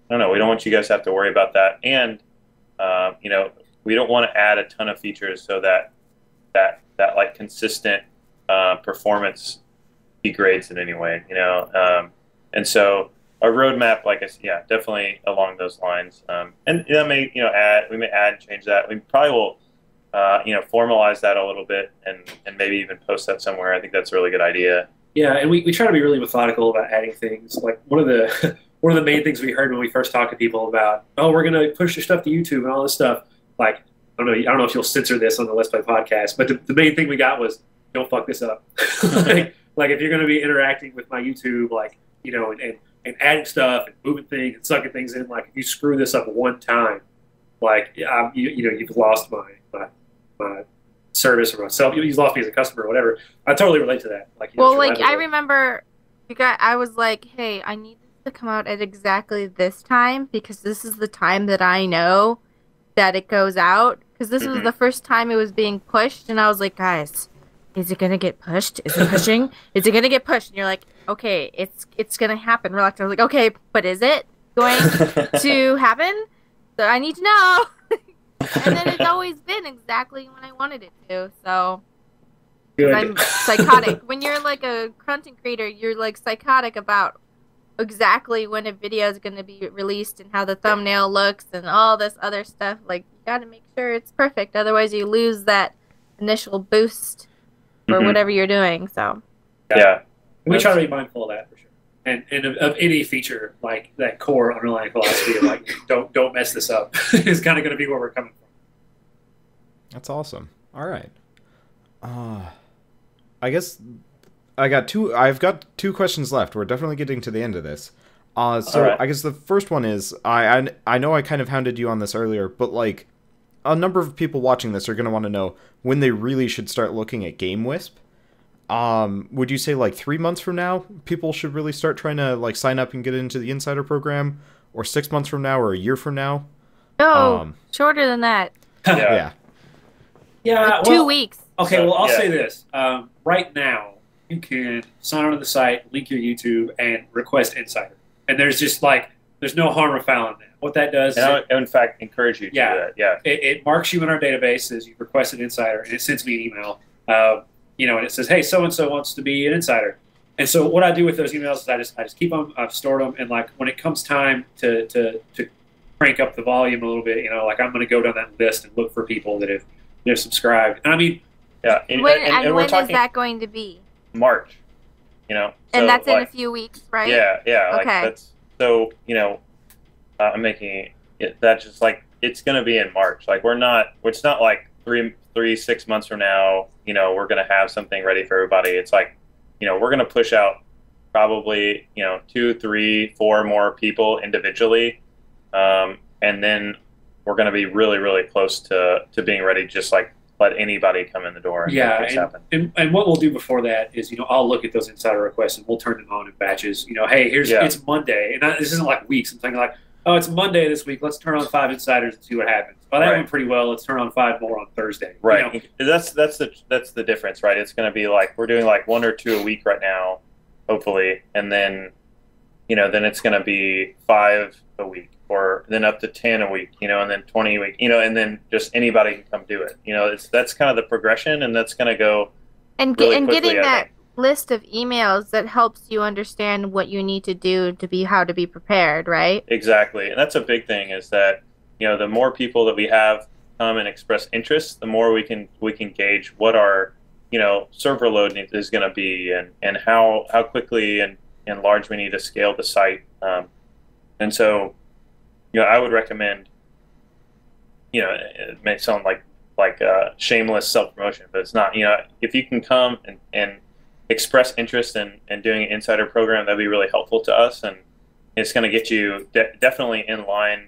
I don't know. We don't want you guys to have to worry about that, and we don't want to add a ton of features so that like consistent performance degrades in any way. And so our roadmap, like I said, yeah, definitely along those lines. And we may add and change that. We probably will, formalize that a little bit and maybe even post that somewhere. I think that's a really good idea. Yeah, and we try to be really methodical about adding things. Like one of the one of the main things we heard when we first talked to people about, oh, we're gonna push your stuff to YouTube and all this stuff. Like I don't know if you'll censor this on the Let's Play podcast, but the main thing we got was don't fuck this up. like if you're gonna be interacting with my YouTube, like and adding stuff and moving things and sucking things in, like if you screw this up one time, like you've lost my service or myself. You've lost me as a customer or whatever. I totally relate to that. Like, well, like I remember, I was like, hey, I need this to come out at exactly this time because this is the time that I know that it goes out. Because this was the first time it was being pushed, and I was like, guys, is it gonna get pushed? Is it pushing? Is it gonna get pushed? And you're like, okay, it's gonna happen. Reluctant. I was like, okay, but is it going to happen? So I need to know. And then it's always been exactly when I wanted it to. So I'm psychotic. When you're like a content creator, you're like psychotic about exactly when a video is going to be released and how the thumbnail looks and all this other stuff. Like you got to make sure it's perfect. Otherwise, you lose that initial boost for whatever you're doing. So yeah, we try to be mindful of that for sure. And of any feature, like that core underlying philosophy of like don't mess this up is kind of going to be where we're coming from. That's awesome. All right. I guess I've got two questions left. We're definitely getting to the end of this. So right. I guess the first one is I know I kind of hounded you on this earlier, but like a number of people watching this are going to want to know when they really should start looking at GameWisp. Would you say like 3 months from now, people should really start trying to like sign up and get into the insider program, or 6 months from now, or a year from now? Oh, shorter than that. Yeah, like 2 weeks. Okay, well, I'll say this. Right now, you can sign on to the site, link your YouTube, and request insider. And there's just like, there's no harm or foul in that. What that does is... I, in fact, encourage you to do that. Yeah. It marks you in our database as you've requested insider, and it sends me an email. And it says, hey, so-and-so wants to be an insider. And so what I do with those emails is I just keep them, I've stored them, and like when it comes time to crank up the volume a little bit, like I'm going to go down that list and look for people that have subscribed. And I mean... Yeah, and when is that going to be? March, So, and that's in a few weeks, right? Yeah. Okay. Like that's, so, I'm making it that just like, it's going to be in March. Like it's not like 6 months from now, we're going to have something ready for everybody. It's like, we're going to push out probably, 2, 3, 4 more people individually. And then we're going to be really, really close to being ready, just like let anybody come in the door and make things happen. And what we'll do before that is, I'll look at those insider requests and we'll turn them on in batches. Hey, it's Monday. And this isn't like weeks. I'm thinking like, oh, it's Monday this week. Let's turn on 5 insiders and see what happens. Well, that went pretty well. Let's turn on 5 more on Thursday. Right. That's the difference, right? It's going to be like we're doing like 1 or 2 a week right now, hopefully, and then, then it's going to be 5 a week, or then up to 10 a week, and then 20 a week, and then just anybody can come do it. That's kind of the progression, and that's going to go. And getting that list of emails that helps you understand what you need to do how to be prepared, right? Exactly. And that's a big thing is that, the more people that we have come and express interest, the more we can gauge what our, server load is going to be and how quickly and large we need to scale the site. And so, I would recommend, it may sound like shameless self-promotion, but it's not, if you can come and express interest in doing an insider program, that'd be really helpful to us, and it's going to get you definitely in line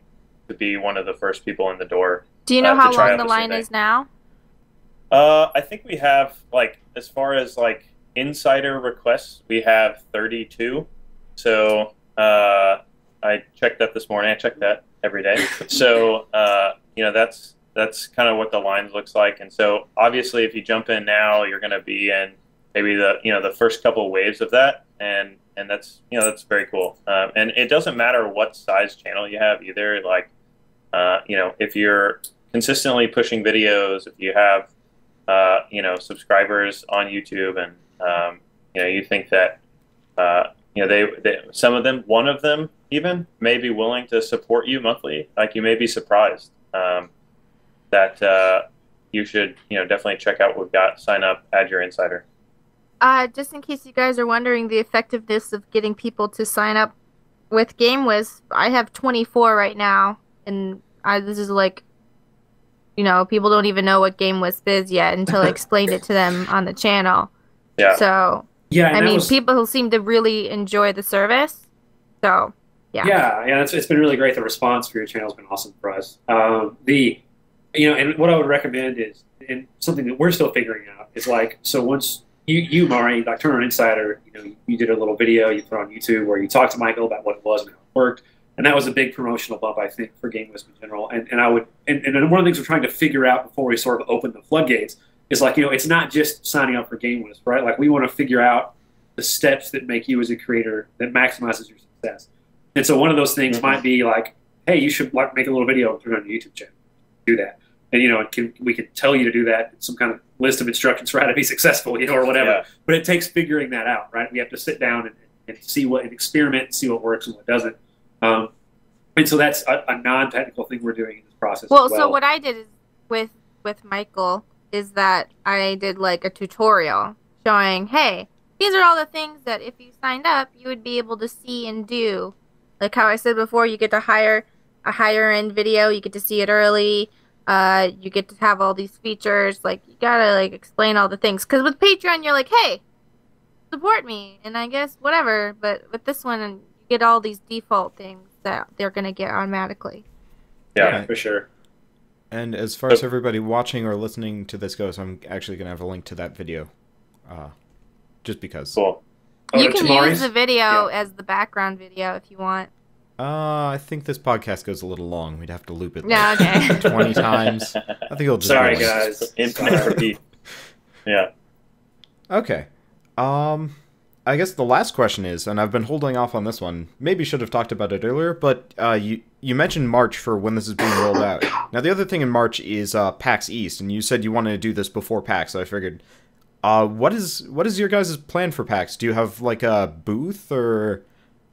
to be one of the first people in the door. Do you know how long the line is now? I think we have, as far as insider requests, we have 32. So I checked that this morning. I check that every day. So that's kind of what the line looks like. And so obviously, if you jump in now, you're going to be in maybe the first couple waves of that, and that's that's very cool. And it doesn't matter what size channel you have either. Like if you're consistently pushing videos, if you have subscribers on YouTube, and you think that they some of them, one of them even, may be willing to support you monthly, like, you may be surprised that you should definitely check out what we've got. Sign up, add your insider. Just in case you guys are wondering the effectiveness of getting people to sign up with GameWisp, I have 24 right now, and this is like, people don't even know what GameWisp is yet until I explained it to them on the channel. Yeah. So, yeah, I mean, people who seem to really enjoy the service. So, yeah. Yeah, it's been really great. The response for your channel has been awesome for us. And what I would recommend is, and something that we're still figuring out, is like, so once you Mari, like Turn On Insider, you did a little video you put on YouTube where you talked to Michael about what it was and how it worked, and that was a big promotional bump, I think, for GameWisp in general. And one of the things we're trying to figure out before we sort of open the floodgates is, like, it's not just signing up for GameWisp, right? Like, we want to figure out the steps that make you as a creator, that maximizes your success. And so one of those things might be like, hey, you should make a little video and put it on your YouTube channel. Do that. And, we could tell you to do that, some kind of list of instructions for how to be successful, or whatever. Yeah. But it takes figuring that out, right? We have to sit down and see and experiment and see what works and what doesn't. And so that's a non-technical thing we're doing in this process. Well, so what I did is with Michael is that I did like a tutorial showing, hey, these are all the things that if you signed up, you would be able to see and do. Like how I said before, you get to hire a higher end video, you get to see it early. You get to have all these features. Like, you gotta like explain all the things. Because with Patreon, you're like, hey, support me, and I guess whatever. But with this one, you get all these default things that they're gonna get automatically. Yeah, for sure. And as far as everybody watching or listening to this goes, I'm actually gonna have a link to that video, just because. Cool. You can use the video as the background video if you want. I think this podcast goes a little long. We'd have to loop it like okay. 20 times. I think it'll just Sorry, guys. Infinite repeat. Yeah. Okay. I guess the last question is, and I've been holding off on this one, maybe should have talked about it earlier, but you mentioned March for when this is being rolled out. Now, the other thing in March is PAX East, and you said you wanted to do this before PAX, so I figured, what is your guys' plan for PAX? Do you have, like, a booth, or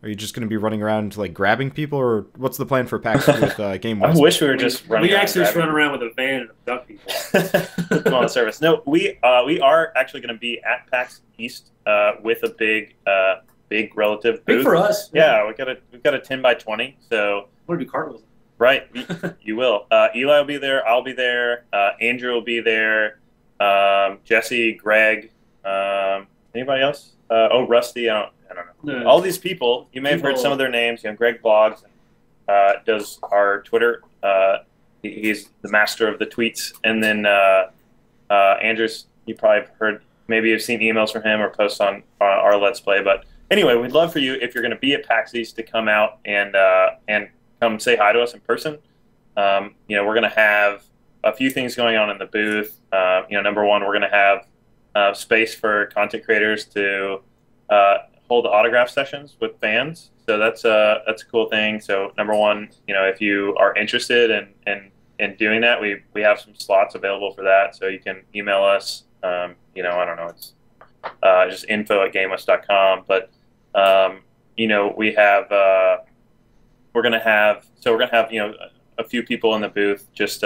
are you just going to be running around, like, grabbing people, or what's the plan for PAX with GameWisp? I wish we were just running around. We actually just run around with a van and abduct people. On the service. No, we are actually going to be at PAX East with a big relative booth. Big for us. Yeah, we've got a 10 by 20. So we're going to do cartwheels. Right, you will. Eli will be there. I'll be there. Andrew will be there. Jesse, Greg, anybody else? Rusty. I don't know. No. All these people, you may have heard some of their names. Greg blogs, does our Twitter. He's the master of the tweets. And then Andrew's, you probably have heard, maybe you've seen emails from him or posts on our Let's Play. But anyway, we'd love for you, if you're going to be at PAX East, to come out and come say hi to us in person. We're going to have a few things going on in the booth. Number one, we're going to have space for content creators to hold autograph sessions with fans. So that's a cool thing. So number one, if you are interested in doing that, we have some slots available for that. So you can email us. I don't know, it's just info@gamewisp.com. But we have we're gonna have a few people in the booth just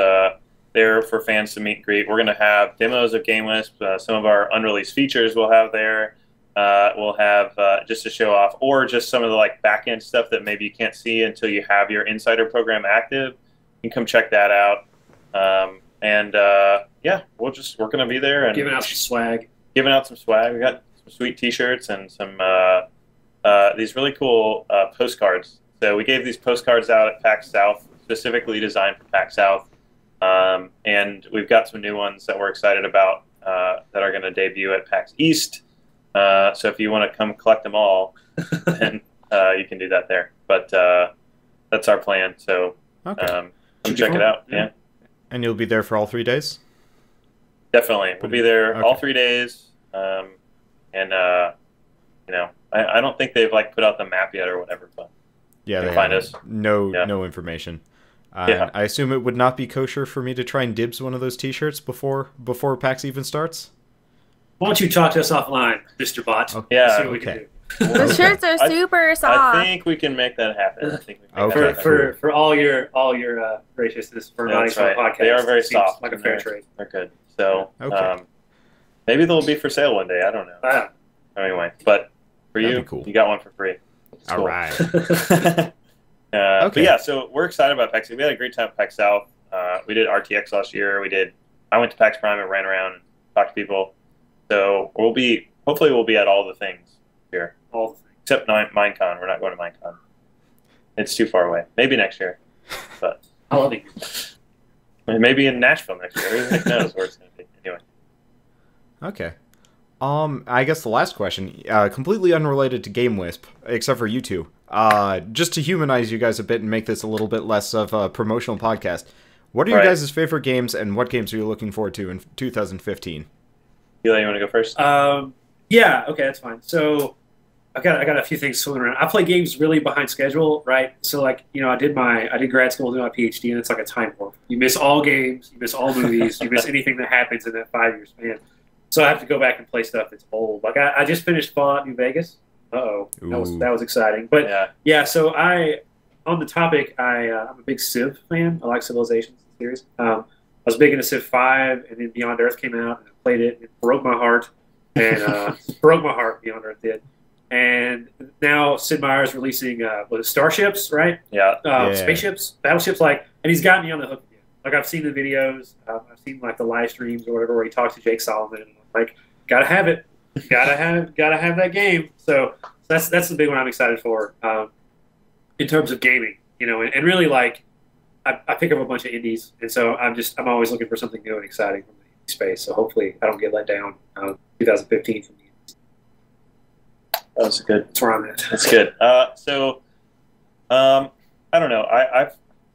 there for fans to meet and greet. We're gonna have demos of GameWisp. Some of our unreleased features we'll have there. We'll have just to show off, or just some of the back end stuff that maybe you can't see until you have your insider program active. You can come check that out. We're gonna be there and giving out some swag. We got some sweet T-shirts and some these really cool postcards. So we gave these postcards out at PAX South, specifically designed for PAX South, and we've got some new ones that we're excited about that are going to debut at PAX East. So if you want to come collect them all, then you can do that there. But that's our plan. So come check it out. Yeah. And you'll be there for all 3 days? Definitely. We'll be there all 3 days. and I don't think they've like put out the map yet or whatever, but Yeah, you they can find haven't. us. No information. Yeah. I assume it would not be kosher for me to try and dibs one of those T-shirts before PAX even starts. Why don't you talk to us offline, Mr. Bot? Okay. Yeah, See what we can do. The shirts are super soft. I think we can make that happen. I think we can make Okay. that happen. For all your graciousness for Yeah, inviting that's us on right. the podcast. They are very It seems soft. like a and fair trade. They're good. So Okay. maybe they'll be for sale one day. I don't know. Wow. Anyway, but for That'd you, be cool. you got one for free. It's All cool. right. Okay. But yeah, so we're excited about PAX. We had a great time at PAX South. We did RTX last year. I went to PAX Prime and ran around and talked to people. So hopefully we'll be at all the things here. All the things. Except Minecon. We're not going to Minecon. It's too far away. Maybe next year. But I love it. maybe in Nashville next year. Who the heck knows where it's going to be? Anyway. Okay. I guess the last question, completely unrelated to GameWisp, except for you two. Just to humanize you guys a bit and make this a little bit less of a promotional podcast. What are your guys' favorite games, and what games are you looking forward to in 2015? Eli, you want to go first? Yeah. Okay, that's fine. So I got a few things swimming around. I play games really behind schedule, right? So like, I did grad school, did my PhD, and it's like a time warp. You miss all games, you miss all movies, you miss anything that happens in that 5-year span. So I have to go back and play stuff that's old. Like I just finished Fallout New Vegas. That was exciting. But so on the topic, I'm a big Civ fan. I like Civilizations series. I was big into Civ 5, and then Beyond Earth came out, and I played it, and it broke my heart. And broke my heart, Beyond Earth did. And now Sid Meier's releasing starships, right? Yeah. Spaceships, battleships, and he's got me on the hook again. Like I've seen the videos, I've seen like the live streams or whatever where he talks to Jake Solomon, and I'm like, gotta have it, gotta have that game. So that's the big one I'm excited for in terms of gaming, and really like I pick up a bunch of indies, and so I'm always looking for something new and exciting from the indie space. So hopefully I don't get let down 2015 from the indies. That was good. That's where I'm at. That's good. I don't know.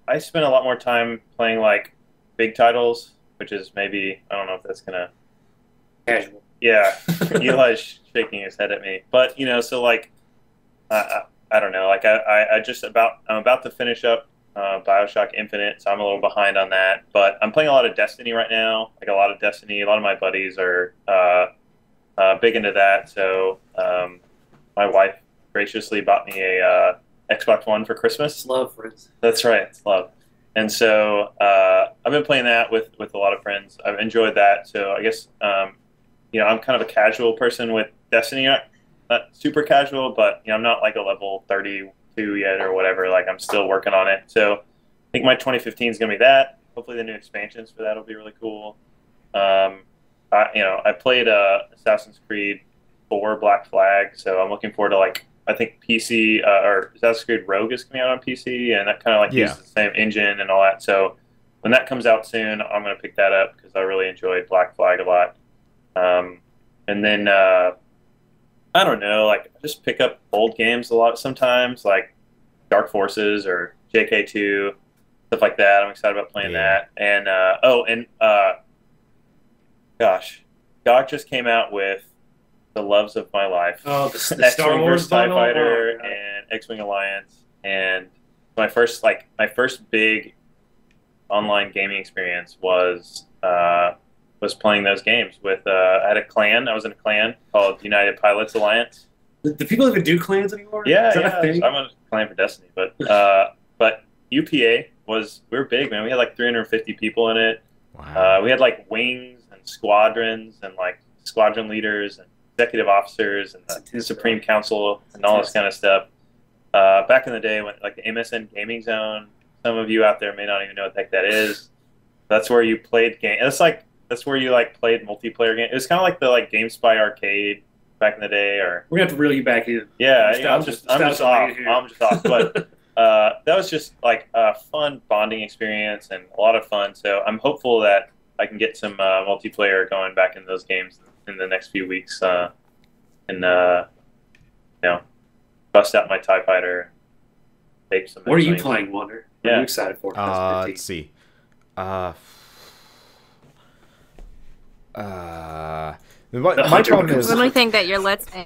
I spent a lot more time playing like big titles, which is maybe, I don't know if that's gonna Casual. Yeah, Eli's shaking his head at me, but so like I don't know. Like I'm about to finish up BioShock Infinite, so I'm a little behind on that. But I'm playing a lot of Destiny right now. Like a lot of Destiny. A lot of my buddies are big into that. So my wife graciously bought me a Xbox One for Christmas. It's love, friends. That's right, it's love. And so I've been playing that with a lot of friends. I've enjoyed that. So I guess I'm kind of a casual person with Destiny. Not super casual, but I'm not like a level 32 yet or whatever. Like I'm still working on it. So I think my 2015 is gonna be that. Hopefully the new expansions for that will be really cool. I played Assassin's Creed 4 Black Flag, so I'm looking forward to I think PC or Assassin's Creed Rogue is coming out on PC, and that kind of uses the same engine and all that. So when that comes out soon, I'm gonna pick that up because I really enjoyed Black Flag a lot. And then I don't know, I just pick up old games a lot sometimes, like Dark Forces or JK2, stuff like that. I'm excited about playing that. And gosh, GOG just came out with the loves of my life. Oh, the Star Wars TIE bundle? Fighter and X-Wing Alliance, and my first big online gaming experience was playing those games with. I had a clan. I was in a clan called United Pilots Alliance. Do people even do clans anymore? Yeah, Is that a thing? I'm on a clan for Destiny, but UPA we were big, man. We had 350 people in it. Wow. We had wings and squadrons and squadron leaders and executive officers and the Supreme Council and all this kind of stuff. Back in the day when the MSN Gaming Zone, some of you out there may not even know what the heck that is. That's where you played game. That's where you played multiplayer game. It was kind of like the GameSpy arcade back in the day. Or we're gonna have to reel you back in. Yeah, I'm just off. But that was just a fun bonding experience and a lot of fun. So I'm hopeful that I can get some multiplayer going back in those games in the next few weeks, and bust out my TIE Fighter. Tape some. What are you playing, Wander? What are you excited for? Let's see. My problem is when we think that you're Let's Play.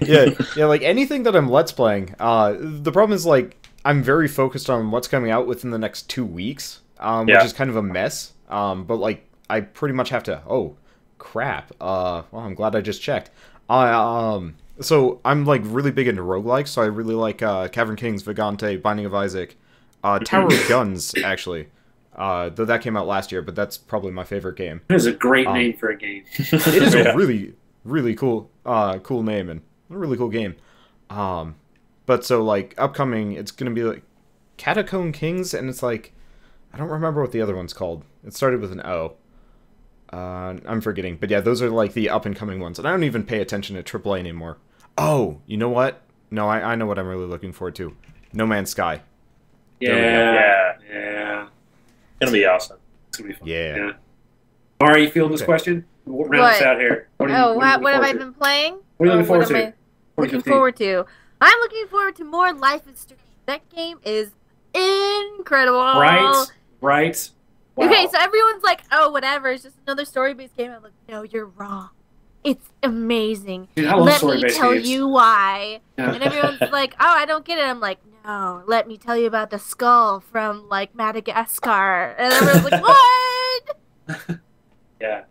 yeah, like anything that I'm Let's Playing. The problem is like I'm very focused on what's coming out within the next 2 weeks, which is kind of a mess. But like I pretty much have to. Oh, crap. Well, I'm glad I just checked. So I'm like really big into roguelikes. So I really like Cavern Kings, Vagante, Binding of Isaac, Tower of Guns actually. Though that came out last year, but that's probably my favorite game. That is a great name for a game. It is a really cool name and a really cool game. But so like upcoming, it's gonna be like Catacomb Kings, and it's like I don't remember what the other one's called. It started with an O. I'm forgetting, but yeah, those are like the up and coming ones, and I don't even pay attention to AAA anymore. Oh, you know what? No, I know what I'm really looking forward to. No Man's Sky. Yeah. Gonna be awesome. It's gonna be fun. Yeah. Are you feeling this question? We'll round this out here. What have I been playing? What are you looking forward to? I'm looking forward to more Life is Strange. That game is incredible. Right. Wow. Okay, so everyone's like, oh, whatever, it's just another story-based game. I'm like, no, you're wrong. It's amazing. Dude, I love let me story-based tell games. you why. And everyone's like, oh, I don't get it. I'm like, no, let me tell you about the skull from, like, Madagascar. And everyone's like, what? Yeah.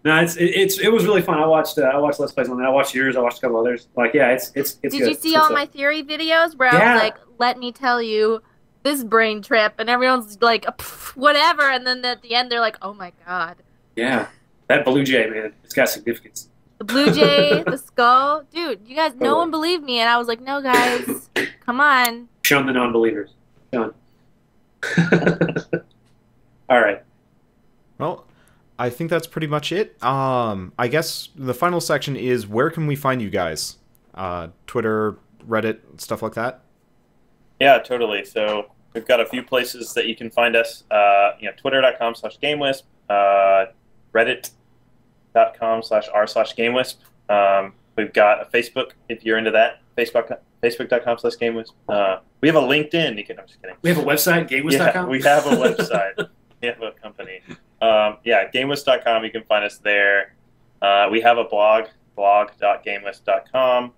No, it was really fun. I watched Let's Plays on that. I watched yours. I watched a couple others. Like, yeah, it's good. Did you see all my theory videos where I was like, let me tell you this brain trip, and everyone's like, whatever, and then at the end they're like, oh my god. Yeah, that blue jay, man, it's got significance. The blue jay, the skull, dude. You guys, no one believed me, and I was like, no, guys, come on. Shun the non-believers. Shun. All right. Well, I think that's pretty much it. I guess the final section is where can we find you guys? Twitter, Reddit, stuff like that. Yeah, totally. So we've got a few places that you can find us. Twitter.com/GameWisp, Reddit.com/r/GameWisp. We've got a Facebook if you're into that. Facebook.com/GameWisp. We have a LinkedIn. I'm just kidding. We have a website, GameWisp.com? Yeah, we have a website. We have a company. GameWisp.com. You can find us there. We have a blog.gamewisp.com.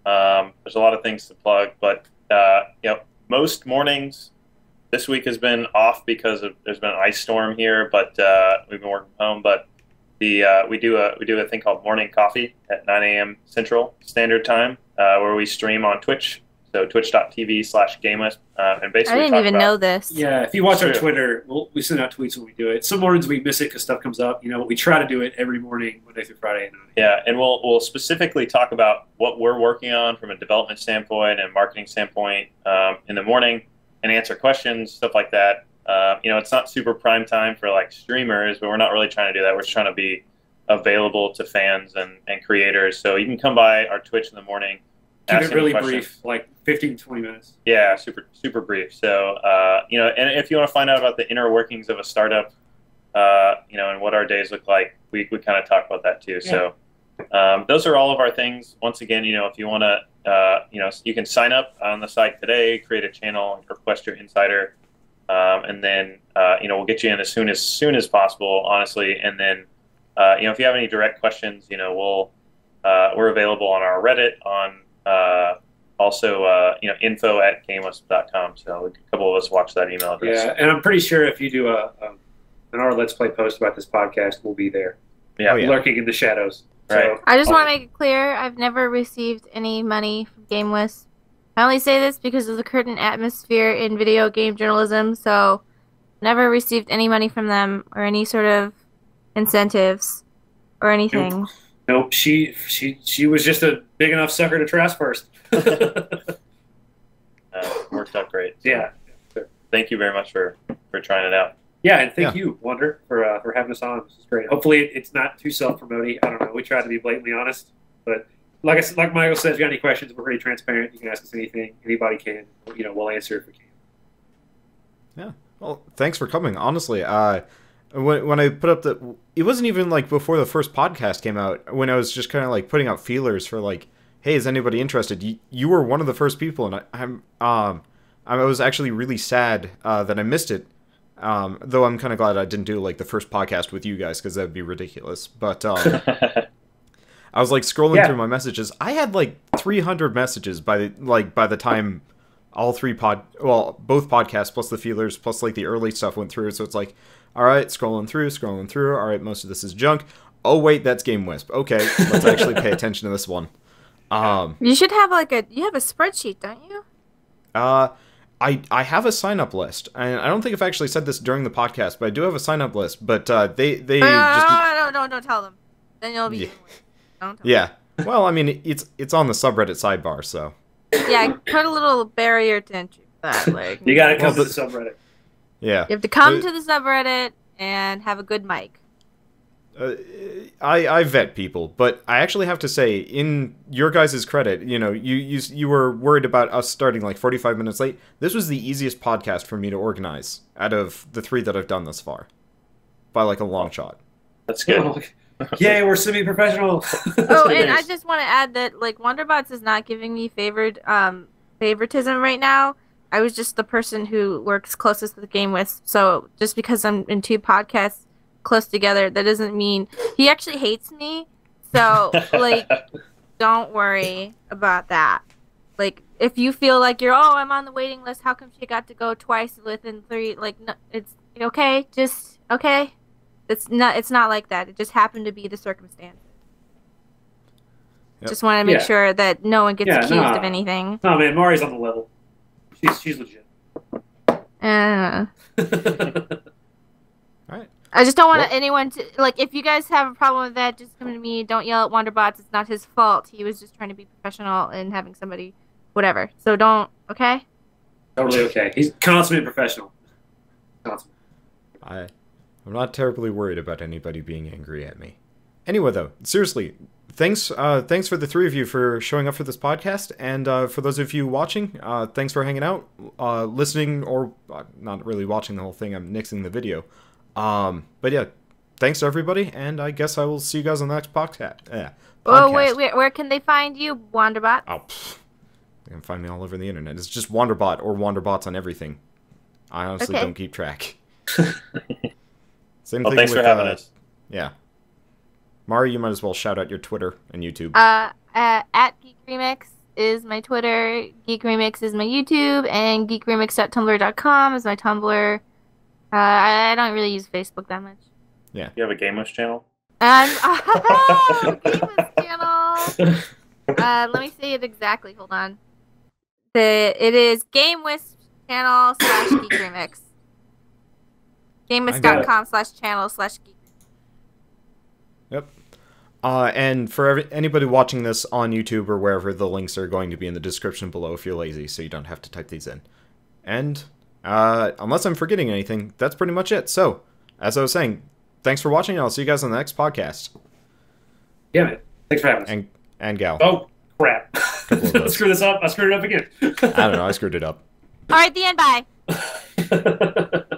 There's a lot of things to plug, but most mornings this week has been off because there's been an ice storm here, but we've been working from home. But we do a thing called Morning Coffee at 9 a.m. Central Standard Time, where we stream on Twitch. So twitch.tv/GameWisp, and basically I didn't even know this. Yeah, if you watch our Twitter, we send out tweets when we do it. Some mornings we miss it because stuff comes up. We try to do it every morning, Monday through Friday. Yeah, and we'll specifically talk about what we're working on from a development standpoint and marketing standpoint in the morning, and answer questions, stuff like that. It's not super prime time for like streamers, but we're not really trying to do that. We're just trying to be available to fans and creators. So you can come by our Twitch in the morning. Keep it really brief, like 15 to 20 minutes. Yeah, super brief. So, and if you want to find out about the inner workings of a startup, and what our days look like, we kind of talk about that too. Yeah. So those are all of our things. Once again, if you want to, you can sign up on the site today, create a channel, and request your insider, and then, we'll get you in as soon as possible, honestly. And then, if you have any direct questions, we're available on our Reddit, on also, info@gamewisp.com. So a couple of us watch that email address. Yeah, and I'm pretty sure if you do an our Let's Play post about this podcast, we'll be there. Yeah, lurking in the shadows. Right. I just want to make it clear, I've never received any money from GameWisp. I only say this because of the current atmosphere in video game journalism, so never received any money from them or any sort of incentives or anything. Nope, she was just a big enough sucker to trash first. Worked out great. So yeah. Thank you very much for trying it out. Yeah, and thank you, Wander, for having us on. This is great. Hopefully, it's not too self-promoting. I don't know. We try to be blatantly honest, but like Michael said, if you got any questions, we're pretty transparent. You can ask us anything. Anybody can. We'll answer if we can. Yeah. Well, thanks for coming. Honestly, when I put up it wasn't even like before the first podcast came out, when I was just kind of like putting out feelers for like, hey, is anybody interested? You were one of the first people, and I was actually really sad that I missed it. Though I'm kind of glad I didn't do like the first podcast with you guys, because that would be ridiculous. But I was like scrolling Yeah. through my messages. I had like 300 messages by the time all both podcasts plus the feelers plus like the early stuff went through. So it's like, all right, scrolling through. All right, most of this is junk. Oh wait, that's GameWisp. Okay, let's actually pay attention to this one. You should have you have a spreadsheet, don't you? I have a sign up list, and I don't think I've actually said this during the podcast, but I do have a sign up list. But they don't tell them. Then you'll be. Yeah. Don't tell Yeah. Well, I mean, it's on the subreddit sidebar, so. Yeah, put a little barrier to entry for that. Like, You gotta come to the subreddit. Yeah. you have to come to the subreddit and have a good mic. I vet people, but I actually have to say, in your guys' credit, you were worried about us starting like 45 minutes late. This was the easiest podcast for me to organize out of the 3 that I've done thus far, by like a long shot. That's good. Yay, we're semi-professional. Oh, and I just want to add that like Wanderbots is not giving me favoritism right now. I was just the person who works closest with GameWisp, so just because I'm in 2 podcasts close together, that doesn't mean he actually hates me. So like, don't worry about that. Like, if you feel like I'm on the waiting list, how come she got to go twice within 3? Like, no, it's okay. Just okay. It's not like that. It just happened to be the circumstance. Yep. Just want to make sure that no one gets accused of anything. No, man, Mari's on the level. She's legit. All right. I just don't want anyone to, like, if you guys have a problem with that, just come to me. Don't yell at Wanderbots. It's not his fault. He was just trying to be professional and having somebody, whatever. So don't, okay? Totally okay. He's consummate professional. Consummate. I'm not terribly worried about anybody being angry at me. Anyway, though, seriously, thanks for the 3 of you for showing up for this podcast, and for those of you watching, thanks for hanging out, listening, or not really watching the whole thing. I'm nixing the video. But yeah, thanks to everybody, and I guess I will see you guys on the next podcast. Oh, wait, where can they find you, Wanderbot? Oh, they can find me all over the internet. It's just Wanderbot or Wanderbots on everything. I honestly don't keep track. Same thing thanks with, for having us. Yeah. Mari, you might as well shout out your Twitter and YouTube. At GeekRemix is my Twitter, GeekRemix is my YouTube, and GeekRemix.tumblr.com is my Tumblr. I don't really use Facebook that much. Yeah. You have a GameWisp channel? GameWisp channel. Let me say it exactly. Hold on. It is GameWisp channel / GeekRemix. GameWisp.com/channel/geek. Yep. And for anybody watching this on YouTube or wherever, the links are going to be in the description below if you're lazy, so you don't have to type these in. And unless I'm forgetting anything, that's pretty much it. So, as I was saying, thanks for watching, and I'll see you guys on the next podcast. Yeah, man. Thanks for having us. And gal. Oh, crap. Screw this up. I screwed it up again. I don't know. I screwed it up. All right, the end. Bye.